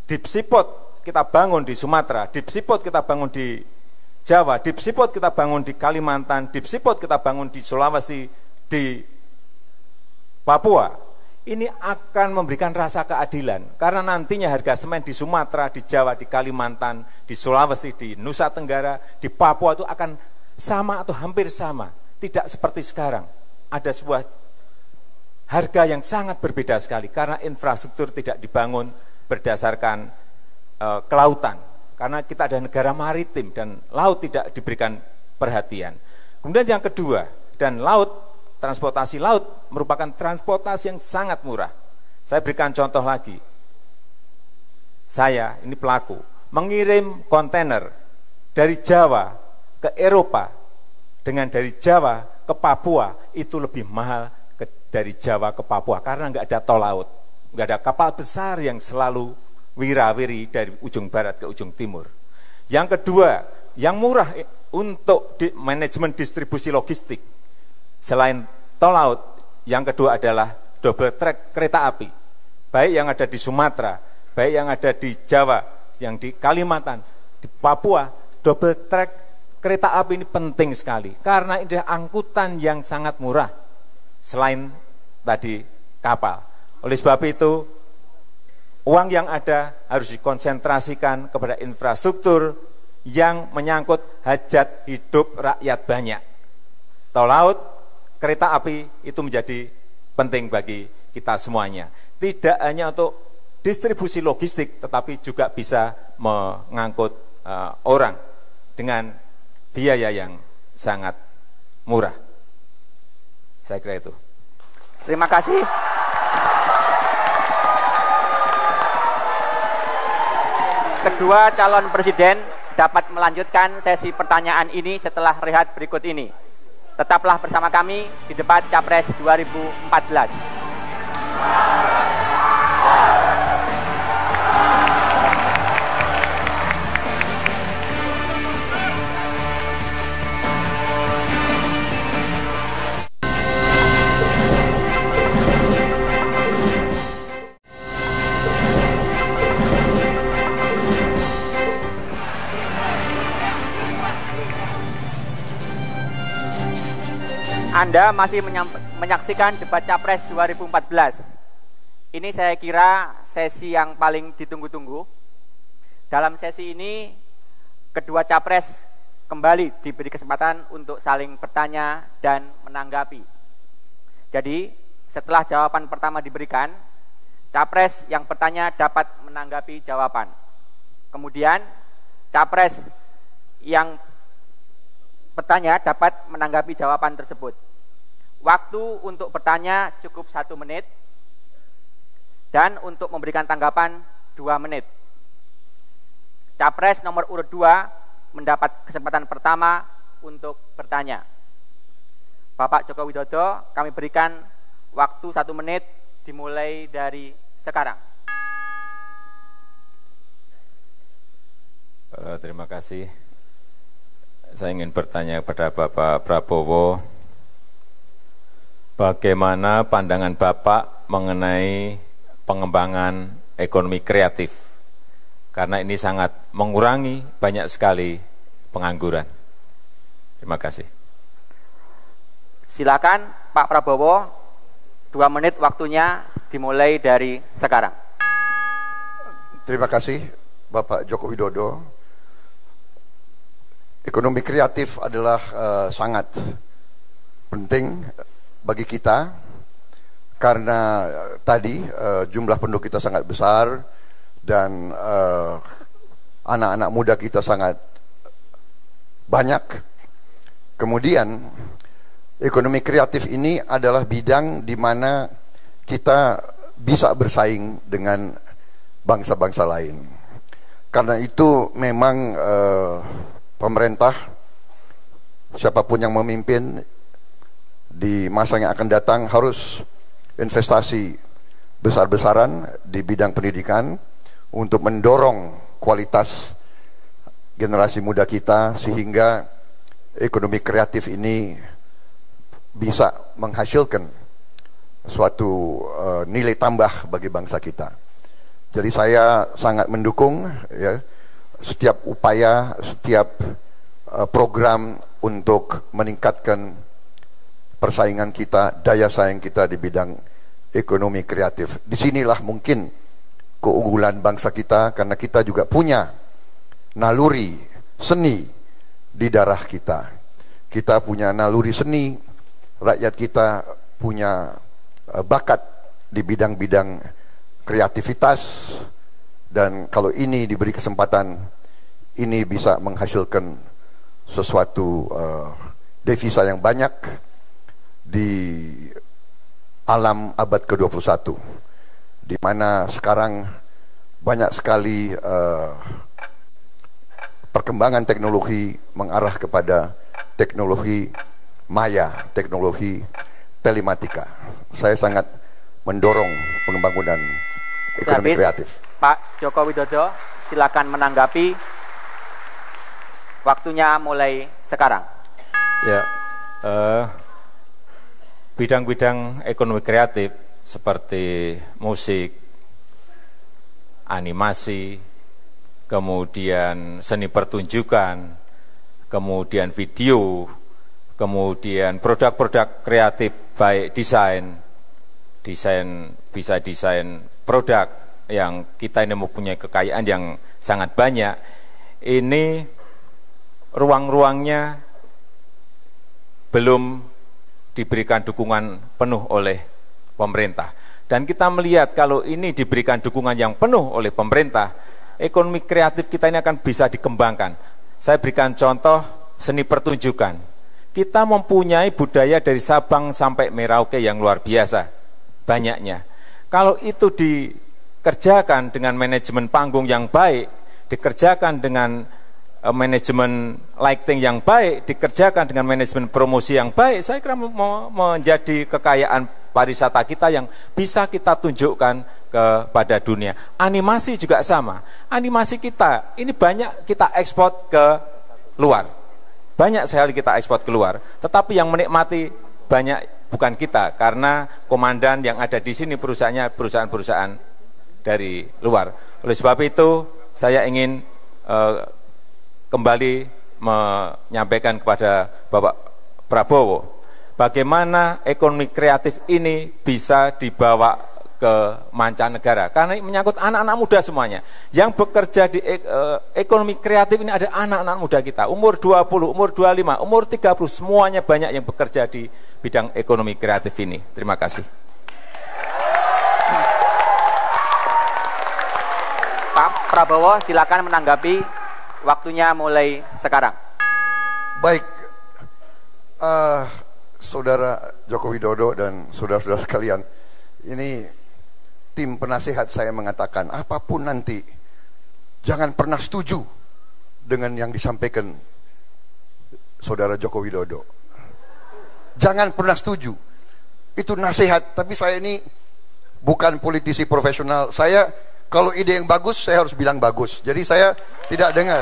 deep seaport kita bangun di Sumatera, deep seaport kita bangun di Jawa, deep seaport kita bangun di Kalimantan, deep seaport kita bangun di Sulawesi, di Papua, ini akan memberikan rasa keadilan. Karena nantinya harga semen di Sumatera, di Jawa, di Kalimantan, di Sulawesi, di Nusa Tenggara, di Papua itu akan sama atau hampir sama. Tidak seperti sekarang. Ada sebuah harga yang sangat berbeda sekali karena infrastruktur tidak dibangun berdasarkan kelautan. Karena kita ada negara maritim dan laut tidak diberikan perhatian. Kemudian yang kedua, dan transportasi laut merupakan transportasi yang sangat murah. Saya berikan contoh lagi. Saya, ini pelaku, mengirim kontainer dari Jawa ke Eropa dengan dari Jawa ke Papua itu lebih mahal dari Jawa ke Papua karena nggak ada tol laut, nggak ada kapal besar yang selalu wirawiri dari ujung barat ke ujung timur. Yang kedua, yang murah untuk manajemen distribusi logistik selain tol laut, yang kedua adalah double track kereta api, baik yang ada di Sumatera, baik yang ada di Jawa, yang di Kalimantan, di Papua. Double track kereta api ini penting sekali karena ini angkutan yang sangat murah selain tadi kapal. Oleh sebab itu uang yang ada harus dikonsentrasikan kepada infrastruktur yang menyangkut hajat hidup rakyat banyak. Tol laut, kereta api itu menjadi penting bagi kita semuanya. Tidak hanya untuk distribusi logistik, tetapi juga bisa mengangkut orang dengan biaya yang sangat murah. Saya kira itu. Terima kasih. Kedua calon presiden dapat melanjutkan sesi pertanyaan ini setelah rehat berikut ini. Tetaplah bersama kami di debat Capres 2014. Anda masih menyaksikan debat Capres 2014. Ini saya kira sesi yang paling ditunggu-tunggu. Dalam sesi ini, kedua Capres kembali diberi kesempatan untuk saling bertanya dan menanggapi. Jadi, setelah jawaban pertama diberikan, Capres yang bertanya dapat menanggapi jawaban. Kemudian, Capres yang bertanya dapat menanggapi jawaban tersebut. Waktu untuk bertanya cukup 1 menit dan untuk memberikan tanggapan 2 menit. Capres nomor urut 2 mendapat kesempatan pertama untuk bertanya. Bapak Joko Widodo, kami berikan waktu 1 menit dimulai dari sekarang. Terima kasih. Saya ingin bertanya kepada Bapak Prabowo, bagaimana pandangan Bapak mengenai pengembangan ekonomi kreatif? Karena ini sangat mengurangi banyak sekali pengangguran. Terima kasih. Silakan Pak Prabowo, 2 menit waktunya dimulai dari sekarang. Terima kasih Bapak Joko Widodo. Ekonomi kreatif adalah sangat penting bagi kita karena tadi jumlah penduduk kita sangat besar dan anak-anak muda kita sangat banyak. Kemudian ekonomi kreatif ini adalah bidang di mana kita bisa bersaing dengan bangsa-bangsa lain. Karena itu memang pemerintah, siapapun yang memimpin di masa yang akan datang harus investasi besar-besaran di bidang pendidikan untuk mendorong kualitas generasi muda kita sehingga ekonomi kreatif ini bisa menghasilkan suatu nilai tambah bagi bangsa kita. Jadi saya sangat mendukung ya setiap upaya, setiap program untuk meningkatkan persaingan kita, daya saing kita di bidang ekonomi kreatif. Disinilah mungkin keunggulan bangsa kita, karena kita juga punya naluri seni di darah kita. Kita punya naluri seni, rakyat kita punya bakat di bidang-bidang kreativitas, dan kalau ini diberi kesempatan, ini bisa menghasilkan sesuatu devisa yang banyak di alam abad ke-21, di mana sekarang banyak sekali perkembangan teknologi mengarah kepada teknologi maya, teknologi telematika. Saya sangat mendorong pembangunan ekonomi kreatif. Pak Joko Widodo, silakan menanggapi. Waktunya mulai sekarang. Ya, bidang-bidang ekonomi kreatif seperti musik, animasi, kemudian seni pertunjukan, kemudian video, kemudian produk-produk kreatif, baik desain bisa desain produk yang kita ini mempunyai kekayaan yang sangat banyak. Ini ruang-ruangnya belum diberikan dukungan penuh oleh pemerintah. Dan kita melihat kalau ini diberikan dukungan yang penuh oleh pemerintah, ekonomi kreatif kita ini akan bisa dikembangkan. Saya berikan contoh seni pertunjukan. Kita mempunyai budaya dari Sabang sampai Merauke yang luar biasa banyaknya. Kalau itu dikerjakan dengan manajemen panggung yang baik, dikerjakan dengan manajemen lighting yang baik, dikerjakan dengan manajemen promosi yang baik, saya kira menjadi kekayaan pariwisata kita yang bisa kita tunjukkan kepada dunia. Animasi juga sama. Animasi kita ini banyak kita ekspor ke luar. Banyak sekali kita ekspor keluar. Tetapi yang menikmati banyak bukan kita, karena komandan yang ada di sini perusahaannya perusahaan-perusahaan dari luar. Oleh sebab itu saya ingin kembali menyampaikan kepada Bapak Prabowo, bagaimana ekonomi kreatif ini bisa dibawa ke mancanegara, karena ini menyangkut anak-anak muda semuanya. Yang bekerja di ekonomi kreatif ini ada anak-anak muda kita, umur 20, umur 25, umur 30, semuanya banyak yang bekerja di bidang ekonomi kreatif ini. Terima kasih. Pak Prabowo, silakan menanggapi. Waktunya mulai sekarang. Baik, Saudara Joko Widodo dan saudara-saudara sekalian, ini tim penasihat saya mengatakan, apapun nanti jangan pernah setuju dengan yang disampaikan Saudara Joko Widodo. Jangan pernah setuju. Itu nasihat, tapi saya ini bukan politisi profesional. Saya kalau ide yang bagus, saya harus bilang bagus. Jadi saya tidak dengar.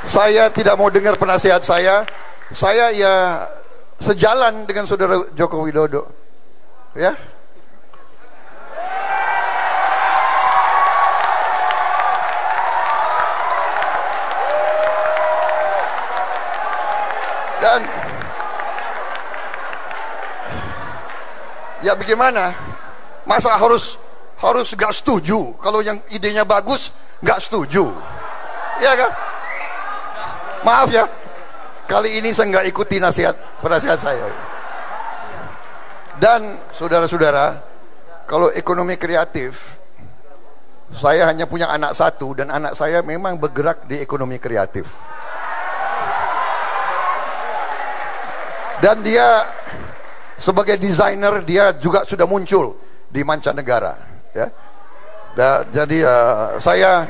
Saya tidak mau dengar penasihat saya. Saya ya sejalan dengan Saudara Joko Widodo. Ya. Dan ya bagaimana? Masa harus gak setuju? Kalau yang idenya bagus gak setuju, ya kan? Maaf ya, kali ini saya gak ikuti penasihat saya. Dan saudara-saudara, kalau ekonomi kreatif, saya hanya punya anak satu, dan anak saya memang bergerak di ekonomi kreatif. Dan dia sebagai desainer, dia juga sudah muncul di mancanegara. Ya, jadi saya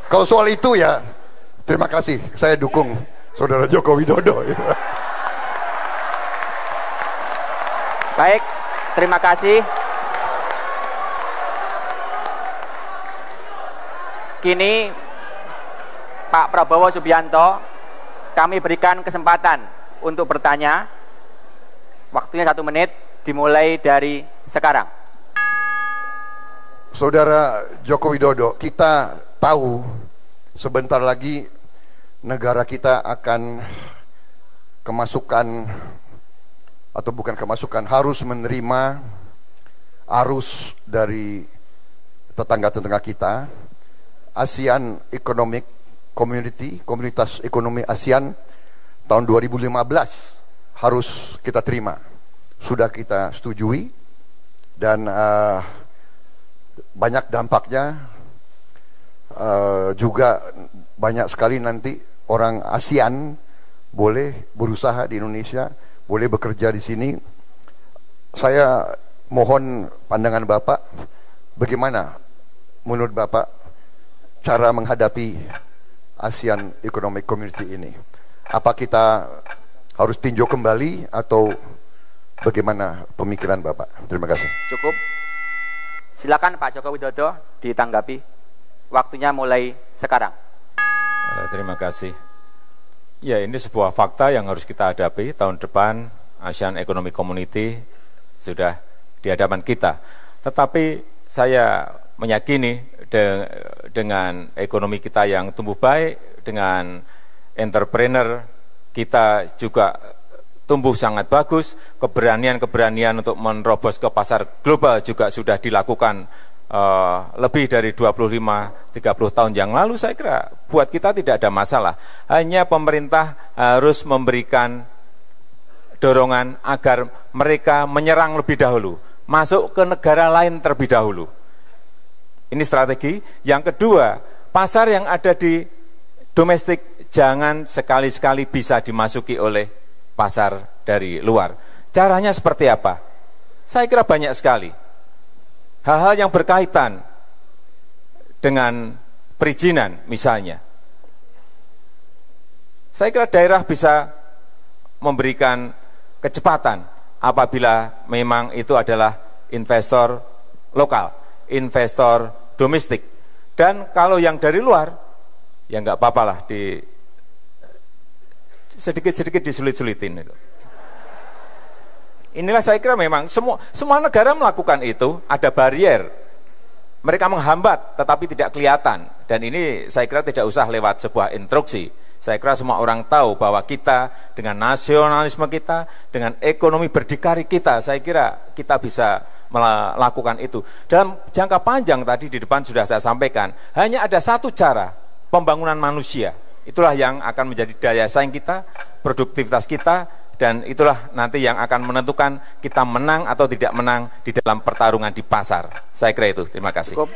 kalau soal itu ya terima kasih, saya dukung Saudara Joko Widodo. Baik, terima kasih. Kini Pak Prabowo Subianto, kami berikan kesempatan untuk bertanya. Waktunya 1 menit, dimulai dari sekarang. Saudara Joko Widodo, kita tahu sebentar lagi negara kita akan kemasukan, atau bukan kemasukan, harus menerima arus dari tetangga-tetangga kita. ASEAN Economic Community, Komunitas Ekonomi ASEAN tahun 2015 harus kita terima. Sudah kita setujui, dan banyak dampaknya. Juga banyak sekali nanti orang ASEAN boleh berusaha di Indonesia, boleh bekerja di sini. Saya mohon pandangan Bapak, bagaimana menurut Bapak cara menghadapi ASEAN Economic Community ini? Apa kita harus tinjau kembali atau bagaimana pemikiran Bapak? Terima kasih. Cukup. Silakan Pak Joko Widodo ditanggapi. Waktunya mulai sekarang. Terima kasih. Ya, ini sebuah fakta yang harus kita hadapi. Tahun depan ASEAN Economic Community sudah di hadapan kita. Tetapi saya meyakini dengan ekonomi kita yang tumbuh baik, dengan entrepreneur kita juga tumbuh sangat bagus, keberanian untuk menerobos ke pasar global juga sudah dilakukan lebih dari 25-30 tahun yang lalu. Saya kira buat kita tidak ada masalah. Hanya pemerintah harus memberikan dorongan agar mereka menyerang lebih dahulu, masuk ke negara lain terlebih dahulu. Ini strategi. Yang kedua, pasar yang ada di domestik jangan sekali-sekali bisa dimasuki oleh pasar dari luar. Caranya seperti apa? Saya kira banyak sekali. Hal-hal yang berkaitan dengan perizinan misalnya. Saya kira daerah bisa memberikan kecepatan apabila memang itu adalah investor lokal, investor domestik. Dan kalau yang dari luar, ya nggak apa-apa lah, sedikit-sedikit disulit-sulitin. Inilah saya kira memang semua negara melakukan itu, ada barier. Mereka menghambat tetapi tidak kelihatan. Dan ini saya kira tidak usah lewat sebuah instruksi. Saya kira semua orang tahu bahwa kita dengan nasionalisme kita, dengan ekonomi berdikari kita, saya kira kita bisa melakukan itu. Dalam jangka panjang tadi di depan sudah saya sampaikan, hanya ada satu cara, pembangunan manusia. Itulah yang akan menjadi daya saing kita, produktivitas kita, dan itulah nanti yang akan menentukan kita menang atau tidak menang di dalam pertarungan di pasar. Saya kira itu. Terima kasih. Cukup.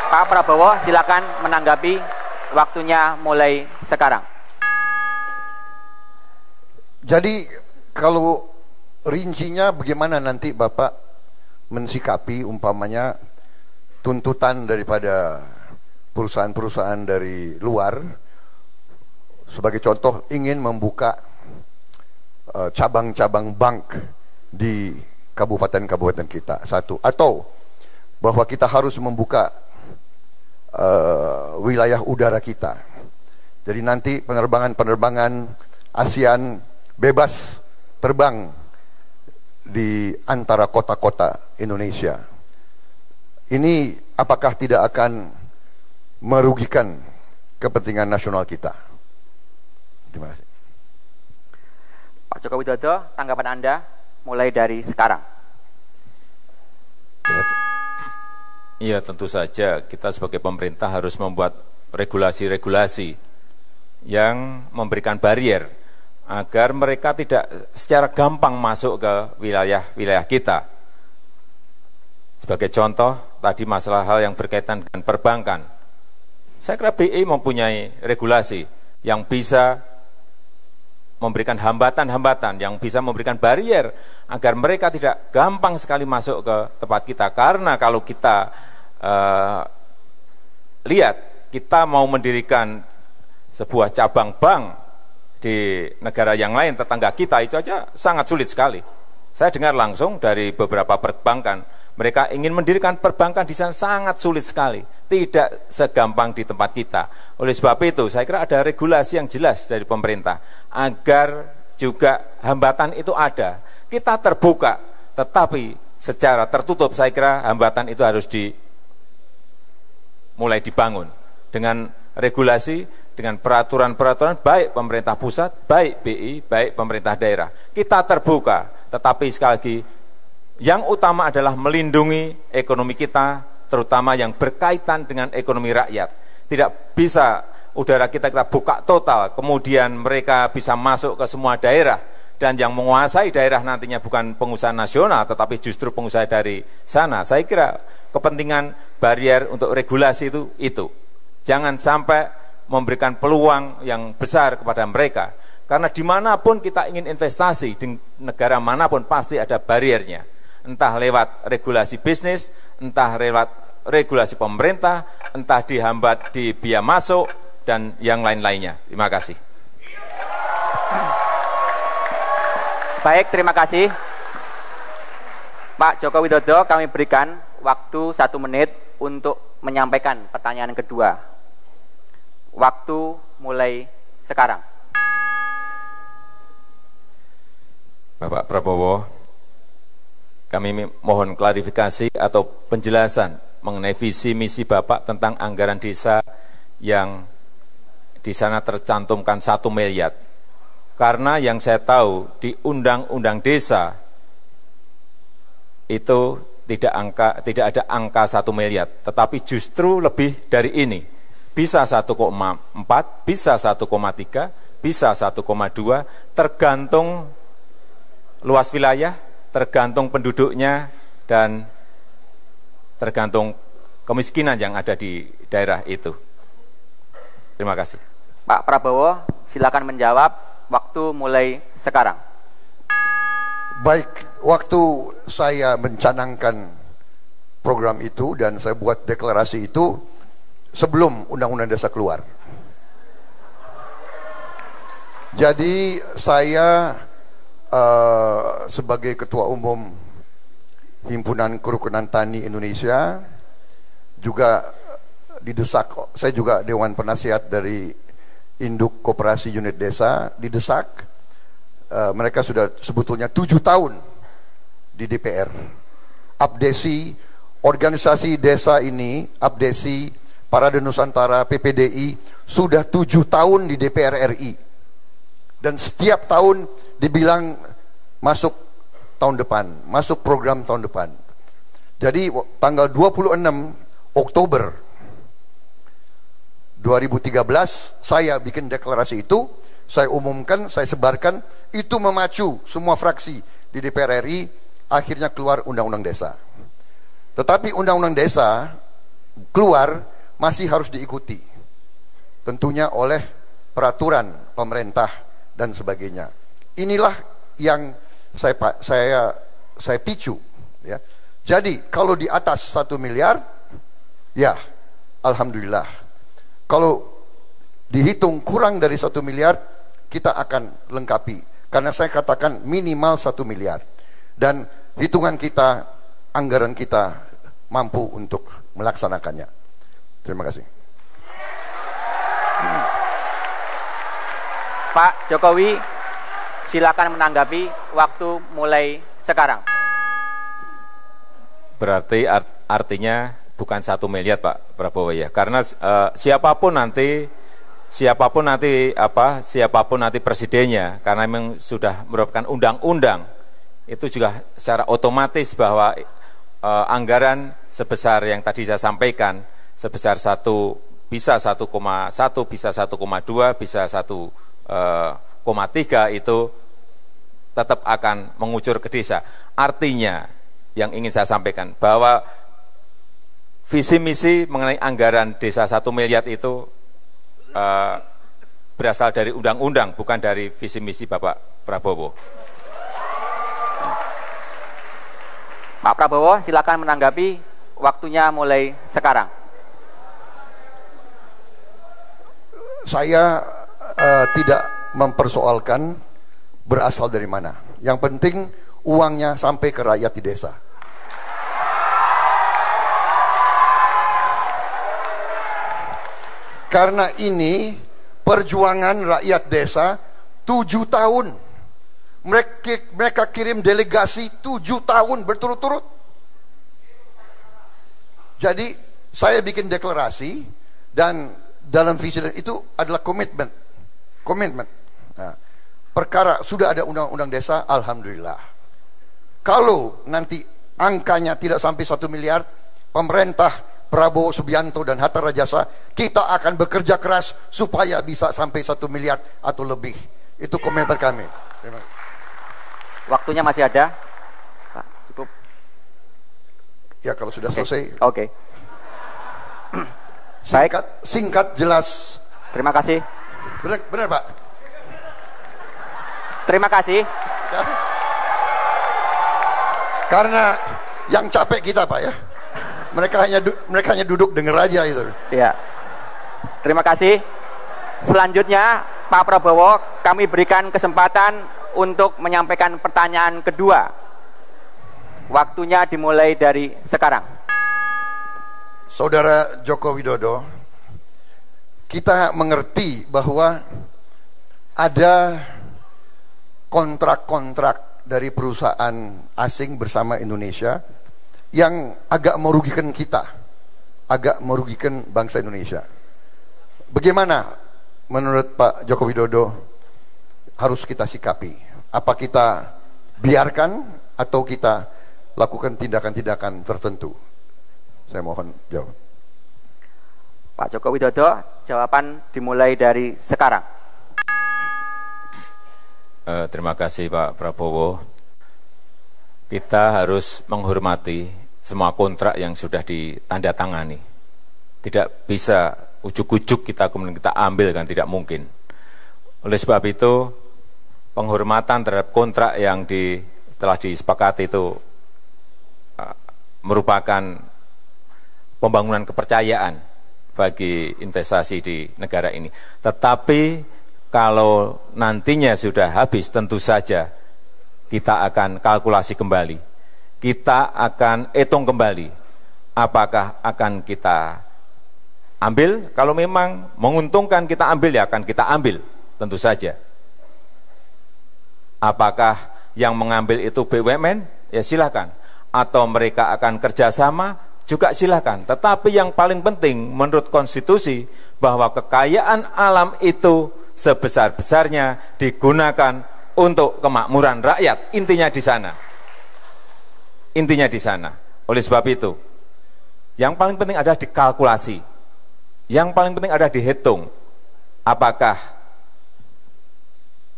Pak Prabowo, silakan menanggapi. Waktunya mulai sekarang. Jadi kalau rincinya bagaimana nanti Bapak mensikapi umpamanya tuntutan daripada perusahaan-perusahaan dari luar, sebagai contoh ingin membuka cabang-cabang bank di kabupaten-kabupaten kita, satu, atau bahwa kita harus membuka wilayah udara kita. Jadi nanti penerbangan ASEAN bebas terbang di antara kota-kota Indonesia. Ini apakah tidak akan merugikan kepentingan nasional kita? Terima kasih. Pak Joko Widodo, tanggapan Anda mulai dari sekarang. Iya, tentu saja kita sebagai pemerintah harus membuat regulasi-regulasi yang memberikan barier agar mereka tidak secara gampang masuk ke wilayah-wilayah kita. Sebagai contoh, tadi masalah hal yang berkaitan dengan perbankan. Saya kira BI mempunyai regulasi yang bisa memberikan hambatan-hambatan, yang bisa memberikan barier agar mereka tidak gampang sekali masuk ke tempat kita. Karena kalau kita lihat, kita mau mendirikan sebuah cabang bank di negara yang lain, tetangga kita, itu aja sangat sulit sekali. Saya dengar langsung dari beberapa perbankan, mereka ingin mendirikan perbankan di sana sangat sulit sekali, tidak segampang di tempat kita. Oleh sebab itu, saya kira ada regulasi yang jelas dari pemerintah, agar juga hambatan itu ada. Kita terbuka, tetapi secara tertutup, saya kira hambatan itu harus mulai dibangun dengan regulasi, dengan peraturan-peraturan baik pemerintah pusat, baik BI, baik pemerintah daerah. Kita terbuka, tetapi sekali lagi yang utama adalah melindungi ekonomi kita, terutama yang berkaitan dengan ekonomi rakyat. Tidak bisa udara kita buka total, kemudian mereka bisa masuk ke semua daerah, dan yang menguasai daerah nantinya bukan pengusaha nasional, tetapi justru pengusaha dari sana. Saya kira kepentingan barier untuk regulasi itu. Jangan sampai memberikan peluang yang besar kepada mereka. Karena dimanapun kita ingin investasi, di negara manapun pasti ada bariernya. Entah lewat regulasi bisnis, entah lewat regulasi pemerintah, entah dihambat di biaya masuk, dan yang lain-lainnya. Terima kasih. Baik, terima kasih. Pak Joko Widodo, kami berikan waktu 1 menit untuk menyampaikan pertanyaan kedua. Waktu mulai sekarang. Bapak Prabowo, kami mohon klarifikasi atau penjelasan mengenai visi misi Bapak tentang anggaran desa yang di sana tercantumkan 1 miliar. Karena yang saya tahu di Undang-Undang Desa itu tidak ada angka 1 miliar, tetapi justru lebih dari ini. Bisa 1,4, bisa 1,3, bisa 1,2, tergantung luas wilayah, tergantung penduduknya, dan tergantung kemiskinan yang ada di daerah itu. Terima kasih. Pak Prabowo, silakan menjawab. Waktu mulai sekarang. Baik, waktu saya mencanangkan program itu dan saya buat deklarasi itu sebelum Undang-Undang Desa keluar. Jadi saya sebagai Ketua Umum Himpunan Kerukunan Tani Indonesia juga didesak, saya juga Dewan Penasihat dari Induk Koperasi Unit Desa, didesak. Mereka sudah sebetulnya 7 tahun di DPR. Abdesi organisasi desa ini, Abdesi Parade Nusantara, PPDI, sudah 7 tahun di DPR RI. Dan setiap tahun dibilang masuk tahun depan, masuk program tahun depan. Jadi tanggal 26 Oktober 2013 saya bikin deklarasi itu, saya umumkan, saya sebarkan, itu memacu semua fraksi di DPR RI, akhirnya keluar Undang-Undang Desa. Tetapi Undang-Undang Desa keluar masih harus diikuti, tentunya oleh peraturan pemerintah dan sebagainya. Inilah yang saya picu, ya. Jadi kalau di atas 1 miliar, ya alhamdulillah. Kalau dihitung kurang dari 1 miliar, kita akan lengkapi. Karena saya katakan minimal 1 miliar. Dan hitungan kita, anggaran kita mampu untuk melaksanakannya. Terima kasih. Pak Jokowi, silakan menanggapi. Waktu mulai sekarang. Berarti artinya bukan 1 miliar Pak Prabowo ya, karena siapapun nanti presidennya, karena memang sudah merupakan undang-undang, itu juga secara otomatis bahwa anggaran sebesar yang tadi saya sampaikan, sebesar bisa 1,1, bisa 1,2, bisa 1,3 itu tetap akan mengucur ke desa. Artinya yang ingin saya sampaikan bahwa visi misi mengenai anggaran desa 1 miliar itu berasal dari undang-undang, bukan dari visi misi Bapak Prabowo. Pak Prabowo, silakan menanggapi. Waktunya mulai sekarang. Saya tidak mempersoalkan berasal dari mana. Yang penting uangnya sampai ke rakyat di desa. Karena ini perjuangan rakyat desa 7 tahun. Mereka kirim delegasi 7 tahun berturut-turut. Jadi saya bikin deklarasi, dan dalam visi itu adalah komitmen. Nah, perkara sudah ada undang-undang desa, alhamdulillah. Kalau nanti angkanya tidak sampai 1 miliar, pemerintah Prabowo Subianto dan Hatta Rajasa, kita akan bekerja keras supaya bisa sampai 1 miliar atau lebih. Itu komentar kami. Terima kasih. Waktunya masih ada, Pak, cukup. Ya, kalau sudah selesai. Oke. Baik. Singkat, jelas. Terima kasih. Benar, Pak. Terima kasih. Karena yang capek kita, Pak, ya. Mereka hanya duduk dengar aja itu. Ya. Terima kasih. Selanjutnya Pak Prabowo, kami berikan kesempatan untuk menyampaikan pertanyaan kedua. Waktunya dimulai dari sekarang. Saudara Joko Widodo, kita mengerti bahwa ada kontrak-kontrak dari perusahaan asing bersama Indonesia yang agak merugikan kita, agak merugikan bangsa Indonesia. Bagaimana menurut Pak Joko Widodo harus kita sikapi? Apa kita biarkan atau kita lakukan tindakan-tindakan tertentu? Saya mohon jawab. Pak Joko Widodo, jawaban dimulai dari sekarang. Terima kasih Pak Prabowo. Kita harus menghormati semua kontrak yang sudah ditandatangani. Tidak bisa ujuk-ujuk kita kemudian kita ambil, kan tidak mungkin. Oleh sebab itu, penghormatan terhadap kontrak yang telah disepakati itu merupakan pembangunan kepercayaan bagi investasi di negara ini. Tetapi kalau nantinya sudah habis, tentu saja kita akan kalkulasi kembali. Kita akan hitung kembali. Apakah akan kita ambil? Kalau memang menguntungkan kita ambil, ya akan kita ambil, tentu saja. Apakah yang mengambil itu BUMN? Ya silakan. Atau mereka akan kerjasama? Juga silakan. Tetapi yang paling penting menurut konstitusi, bahwa kekayaan alam itu sebesar-besarnya digunakan untuk kemakmuran rakyat. Intinya di sana. Intinya di sana. Oleh sebab itu, yang paling penting adalah dikalkulasi. Yang paling penting adalah dihitung. Apakah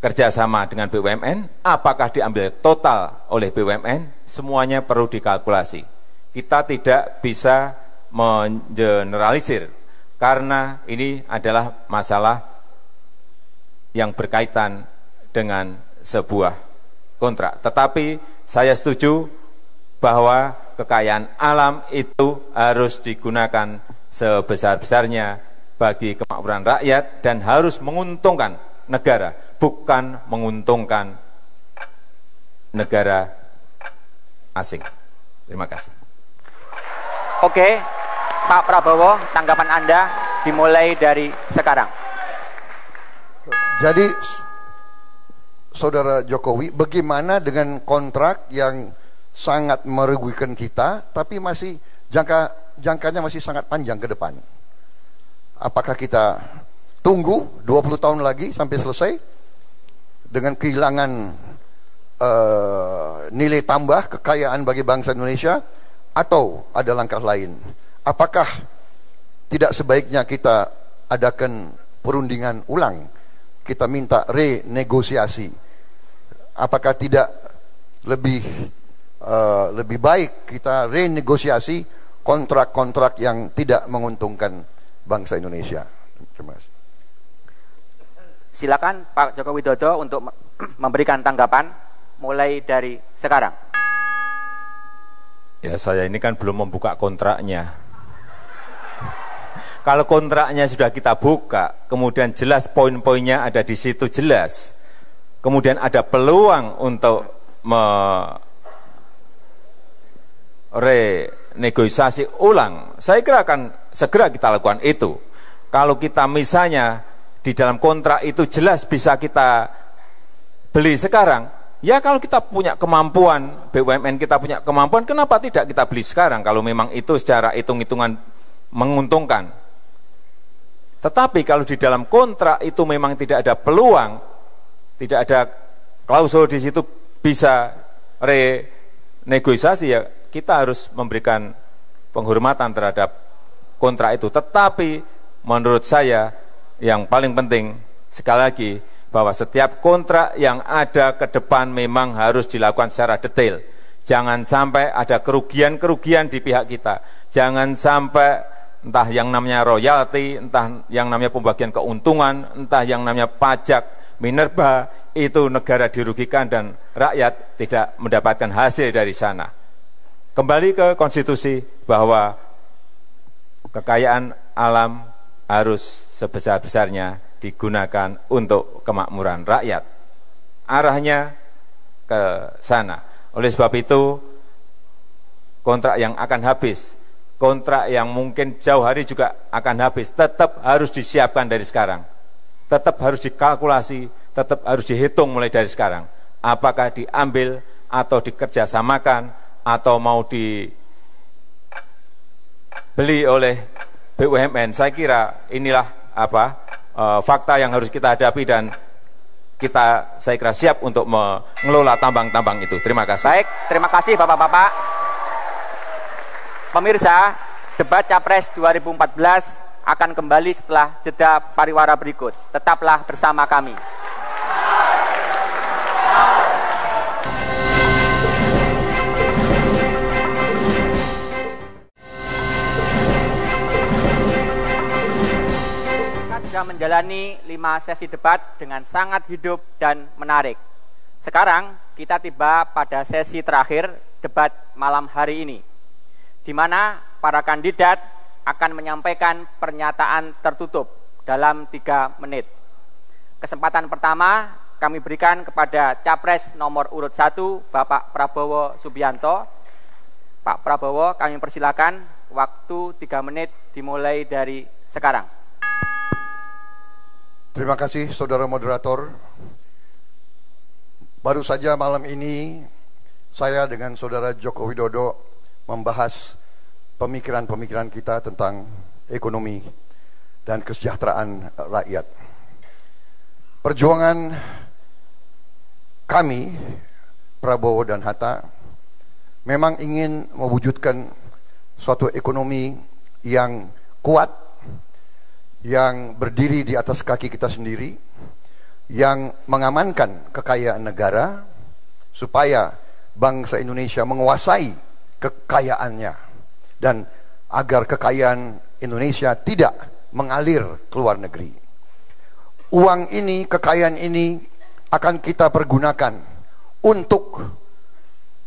kerjasama dengan BUMN, apakah diambil total oleh BUMN, semuanya perlu dikalkulasi. Kita tidak bisa mengeneralisir, karena ini adalah masalah yang berkaitan dengan sebuah kontrak. Tetapi saya setuju bahwa kekayaan alam itu harus digunakan sebesar-besarnya bagi kemakmuran rakyat dan harus menguntungkan negara, bukan menguntungkan negara asing. Terima kasih. Oke, Pak Prabowo, tanggapan Anda dimulai dari sekarang. Jadi, Saudara Jokowi, bagaimana dengan kontrak yang sangat merugikan kita, tapi masih jangkanya masih sangat panjang ke depan? Apakah kita tunggu 20 tahun lagi sampai selesai dengan kehilangan nilai tambah kekayaan bagi bangsa Indonesia, atau ada langkah lain? Apakah tidak sebaiknya kita adakan perundingan ulang, kita minta renegosiasi? Apakah tidak lebih baik kita renegosiasi kontrak-kontrak yang tidak menguntungkan bangsa Indonesia? Terima kasih. Silakan Pak Joko Widodo untuk memberikan tanggapan mulai dari sekarang. Ya, saya ini kan belum membuka kontraknya. Kalau kontraknya sudah kita buka, kemudian jelas poin-poinnya ada di situ jelas, kemudian ada peluang untuk renegosiasi ulang, saya kira akan segera kita lakukan itu. Kalau kita misalnya di dalam kontrak itu jelas bisa kita beli sekarang, ya kalau kita punya kemampuan, BUMN kita punya kemampuan, kenapa tidak kita beli sekarang kalau memang itu secara hitung-hitungan menguntungkan. Tetapi kalau di dalam kontrak itu memang tidak ada peluang, tidak ada klausul di situ bisa renegosiasi, ya kita harus memberikan penghormatan terhadap kontrak itu. Tetapi menurut saya yang paling penting sekali lagi bahwa setiap kontrak yang ada ke depan memang harus dilakukan secara detail. Jangan sampai ada kerugian-kerugian di pihak kita. Jangan sampai entah yang namanya royalti, entah yang namanya pembagian keuntungan, entah yang namanya pajak, minerba, itu negara dirugikan dan rakyat tidak mendapatkan hasil dari sana. Kembali ke konstitusi bahwa kekayaan alam harus sebesar-besarnya digunakan untuk kemakmuran rakyat. Arahnya ke sana. Oleh sebab itu, kontrak yang akan habis, kontrak yang mungkin jauh hari juga akan habis, tetap harus disiapkan dari sekarang. Tetap harus dikalkulasi, tetap harus dihitung mulai dari sekarang. Apakah diambil atau dikerjasamakan atau mau dibeli oleh BUMN. Saya kira inilah fakta yang harus kita hadapi dan kita, saya kira, siap untuk mengelola tambang-tambang itu. Terima kasih. Baik, terima kasih Bapak-Bapak. Pemirsa, debat Capres 2014 akan kembali setelah jeda pariwara berikut. Tetaplah bersama kami. Sudah menjalani 5 sesi debat dengan sangat hidup dan menarik. Sekarang kita tiba pada sesi terakhir debat malam hari ini, di mana para kandidat akan menyampaikan pernyataan tertutup dalam 3 menit. Kesempatan pertama kami berikan kepada Capres nomor urut 1, Bapak Prabowo Subianto. Pak Prabowo, kami persilakan, waktu 3 menit dimulai dari sekarang. Terima kasih saudara moderator. Baru saja malam ini saya dengan saudara Joko Widodo membahas pemikiran-pemikiran kita tentang ekonomi dan kesejahteraan rakyat. Perjuangan kami, Prabowo dan Hatta, memang ingin mewujudkan suatu ekonomi yang kuat, yang berdiri di atas kaki kita sendiri, yang mengamankan kekayaan negara, supaya bangsa Indonesia menguasai kekayaannya, dan agar kekayaan Indonesia tidak mengalir ke luar negeri. Uang ini, kekayaan ini akan kita pergunakan untuk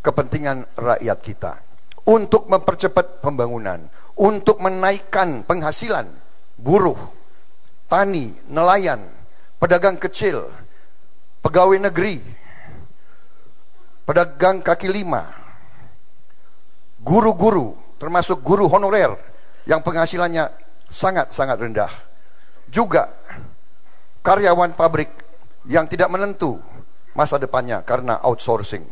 kepentingan rakyat kita, untuk mempercepat pembangunan, untuk menaikkan penghasilan buruh, tani, nelayan, pedagang kecil, pegawai negeri, pedagang kaki lima, guru-guru, termasuk guru honorer yang penghasilannya sangat-sangat rendah, juga karyawan pabrik yang tidak menentu masa depannya karena outsourcing,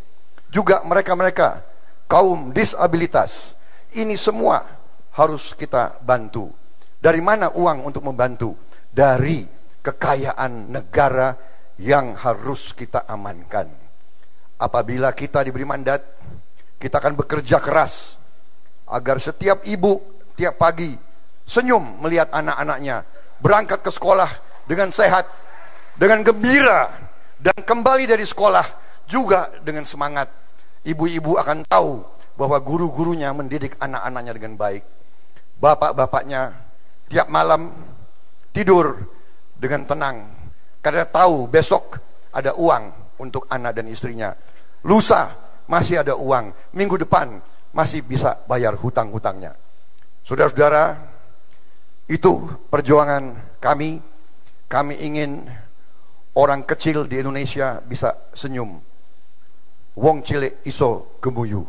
juga mereka-mereka kaum disabilitas. Ini semua harus kita bantu. Dari mana uang untuk membantu? Dari kekayaan negara yang harus kita amankan. Apabila kita diberi mandat, kita akan bekerja keras agar setiap ibu tiap pagi senyum melihat anak-anaknya berangkat ke sekolah dengan sehat, dengan gembira, dan kembali dari sekolah juga dengan semangat. Ibu-ibu akan tahu bahwa guru-gurunya mendidik anak-anaknya dengan baik. Bapak-bapaknya tiap malam tidur dengan tenang karena tahu besok ada uang untuk anak dan istrinya. Lusa masih ada uang, minggu depan masih bisa bayar hutang-hutangnya. Saudara-saudara, itu perjuangan kami. Kami ingin orang kecil di Indonesia bisa senyum. wong cilik iso gemuyu.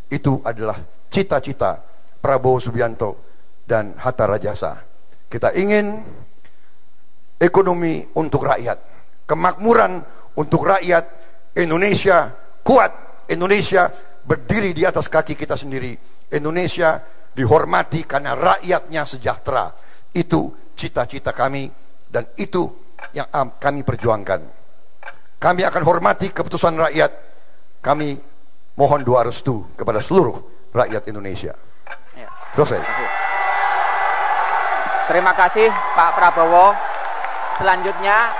Itu adalah cita-cita Prabowo Subianto dan Hatta Rajasa. Kita ingin ekonomi untuk rakyat, kemakmuran untuk rakyat, Indonesia kuat, Indonesia berdiri di atas kaki kita sendiri, Indonesia dihormati karena rakyatnya sejahtera. Itu cita-cita kami dan itu yang kami perjuangkan. Kami akan hormati keputusan rakyat. Kami mohon doa restu kepada seluruh rakyat Indonesia. Selesai. Terima kasih Pak Prabowo. Selanjutnya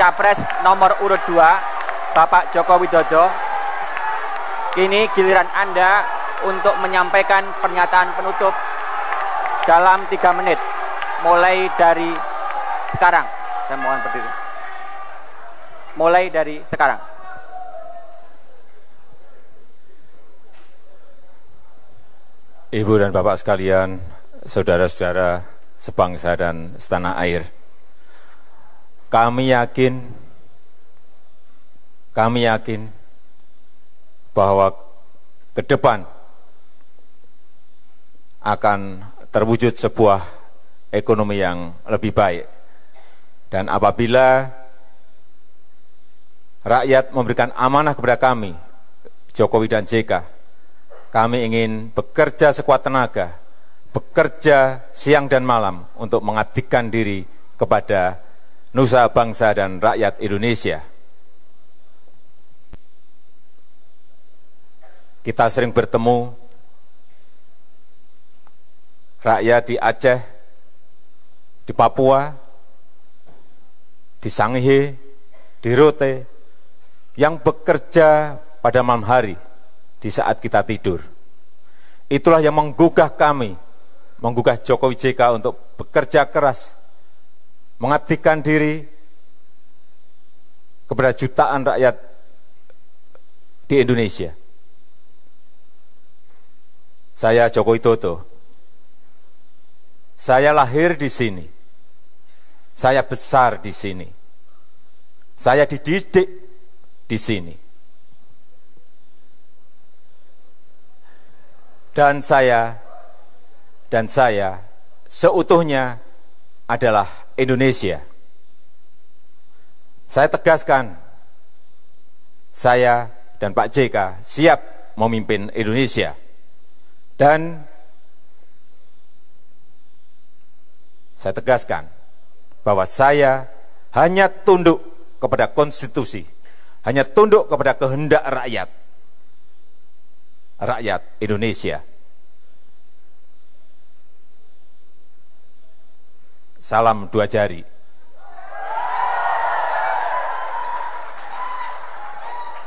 Capres nomor urut 2 Bapak Joko Widodo. Kini giliran Anda untuk menyampaikan pernyataan penutup dalam 3 menit mulai dari sekarang. Saya mohon berdiri. Mulai dari sekarang. Ibu dan Bapak sekalian, saudara-saudara sebangsa dan setanah air, kami yakin bahwa ke depan akan terwujud sebuah ekonomi yang lebih baik. Dan apabila rakyat memberikan amanah kepada kami, Jokowi dan JK, kami ingin bekerja sekuat tenaga, bekerja siang dan malam untuk mengabdikan diri kepada nusa bangsa dan rakyat Indonesia. Kita sering bertemu rakyat di Aceh, di Papua, di Sangihe, di Rote, yang bekerja pada malam hari di saat kita tidur. Itulah yang menggugah kami, menggugah Jokowi JK untuk bekerja keras, mengabdikan diri kepada jutaan rakyat di Indonesia. Saya Joko Widodo, saya lahir di sini, saya besar di sini, saya dididik di sini, dan saya seutuhnya adalah Indonesia. Saya tegaskan, saya dan Pak JK siap memimpin Indonesia. Dan saya tegaskan bahwa saya hanya tunduk kepada konstitusi, hanya tunduk kepada kehendak rakyat Indonesia. Salam 2 jari.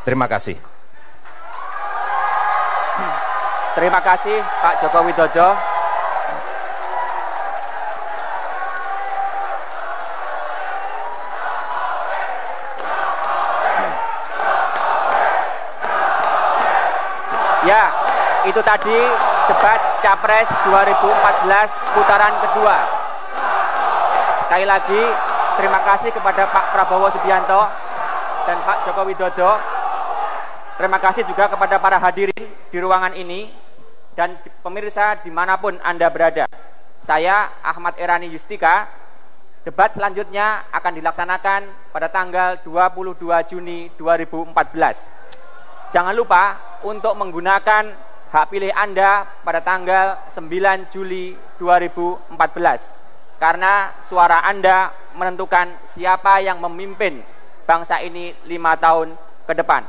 Terima kasih. Terima kasih Pak Joko Widodo. Ya, itu tadi debat Capres 2014 putaran kedua. Sekali lagi, terima kasih kepada Pak Prabowo Subianto dan Pak Joko Widodo. Terima kasih juga kepada para hadirin di ruangan ini dan pemirsa dimanapun Anda berada. Saya Ahmad Erani Yustika. Debat selanjutnya akan dilaksanakan pada tanggal 22 Juni 2014. Jangan lupa untuk menggunakan hak pilih Anda pada tanggal 9 Juli 2014. Karena suara Anda menentukan siapa yang memimpin bangsa ini 5 tahun ke depan.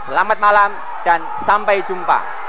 Selamat malam dan sampai jumpa.